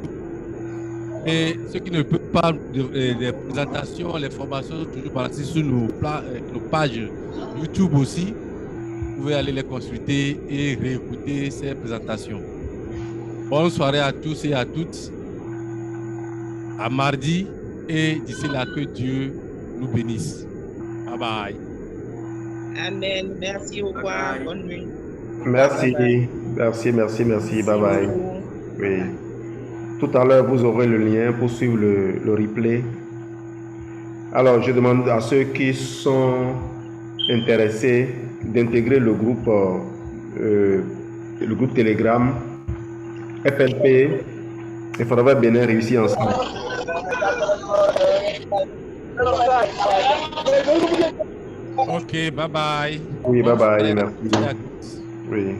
Speaker 1: Et ceux qui ne peuvent pas, les présentations, les formations sont toujours parties sur nos pages YouTube aussi. Vous pouvez aller les consulter et réécouter ces présentations. Bonne soirée à tous et à toutes. À mardi et d'ici là que Dieu nous bénisse. Bye bye.
Speaker 8: Amen. Merci, au revoir. Bonne nuit.
Speaker 4: Merci. Merci. Bye bye. Oui. Tout à l'heure, vous aurez le lien pour suivre le replay. Alors, je demande à ceux qui sont intéressés d'intégrer le groupe Telegram FLP et Forever Bénin réussi ensemble.
Speaker 1: Ok, bye bye.
Speaker 4: Oui, bye bye, merci. Oui.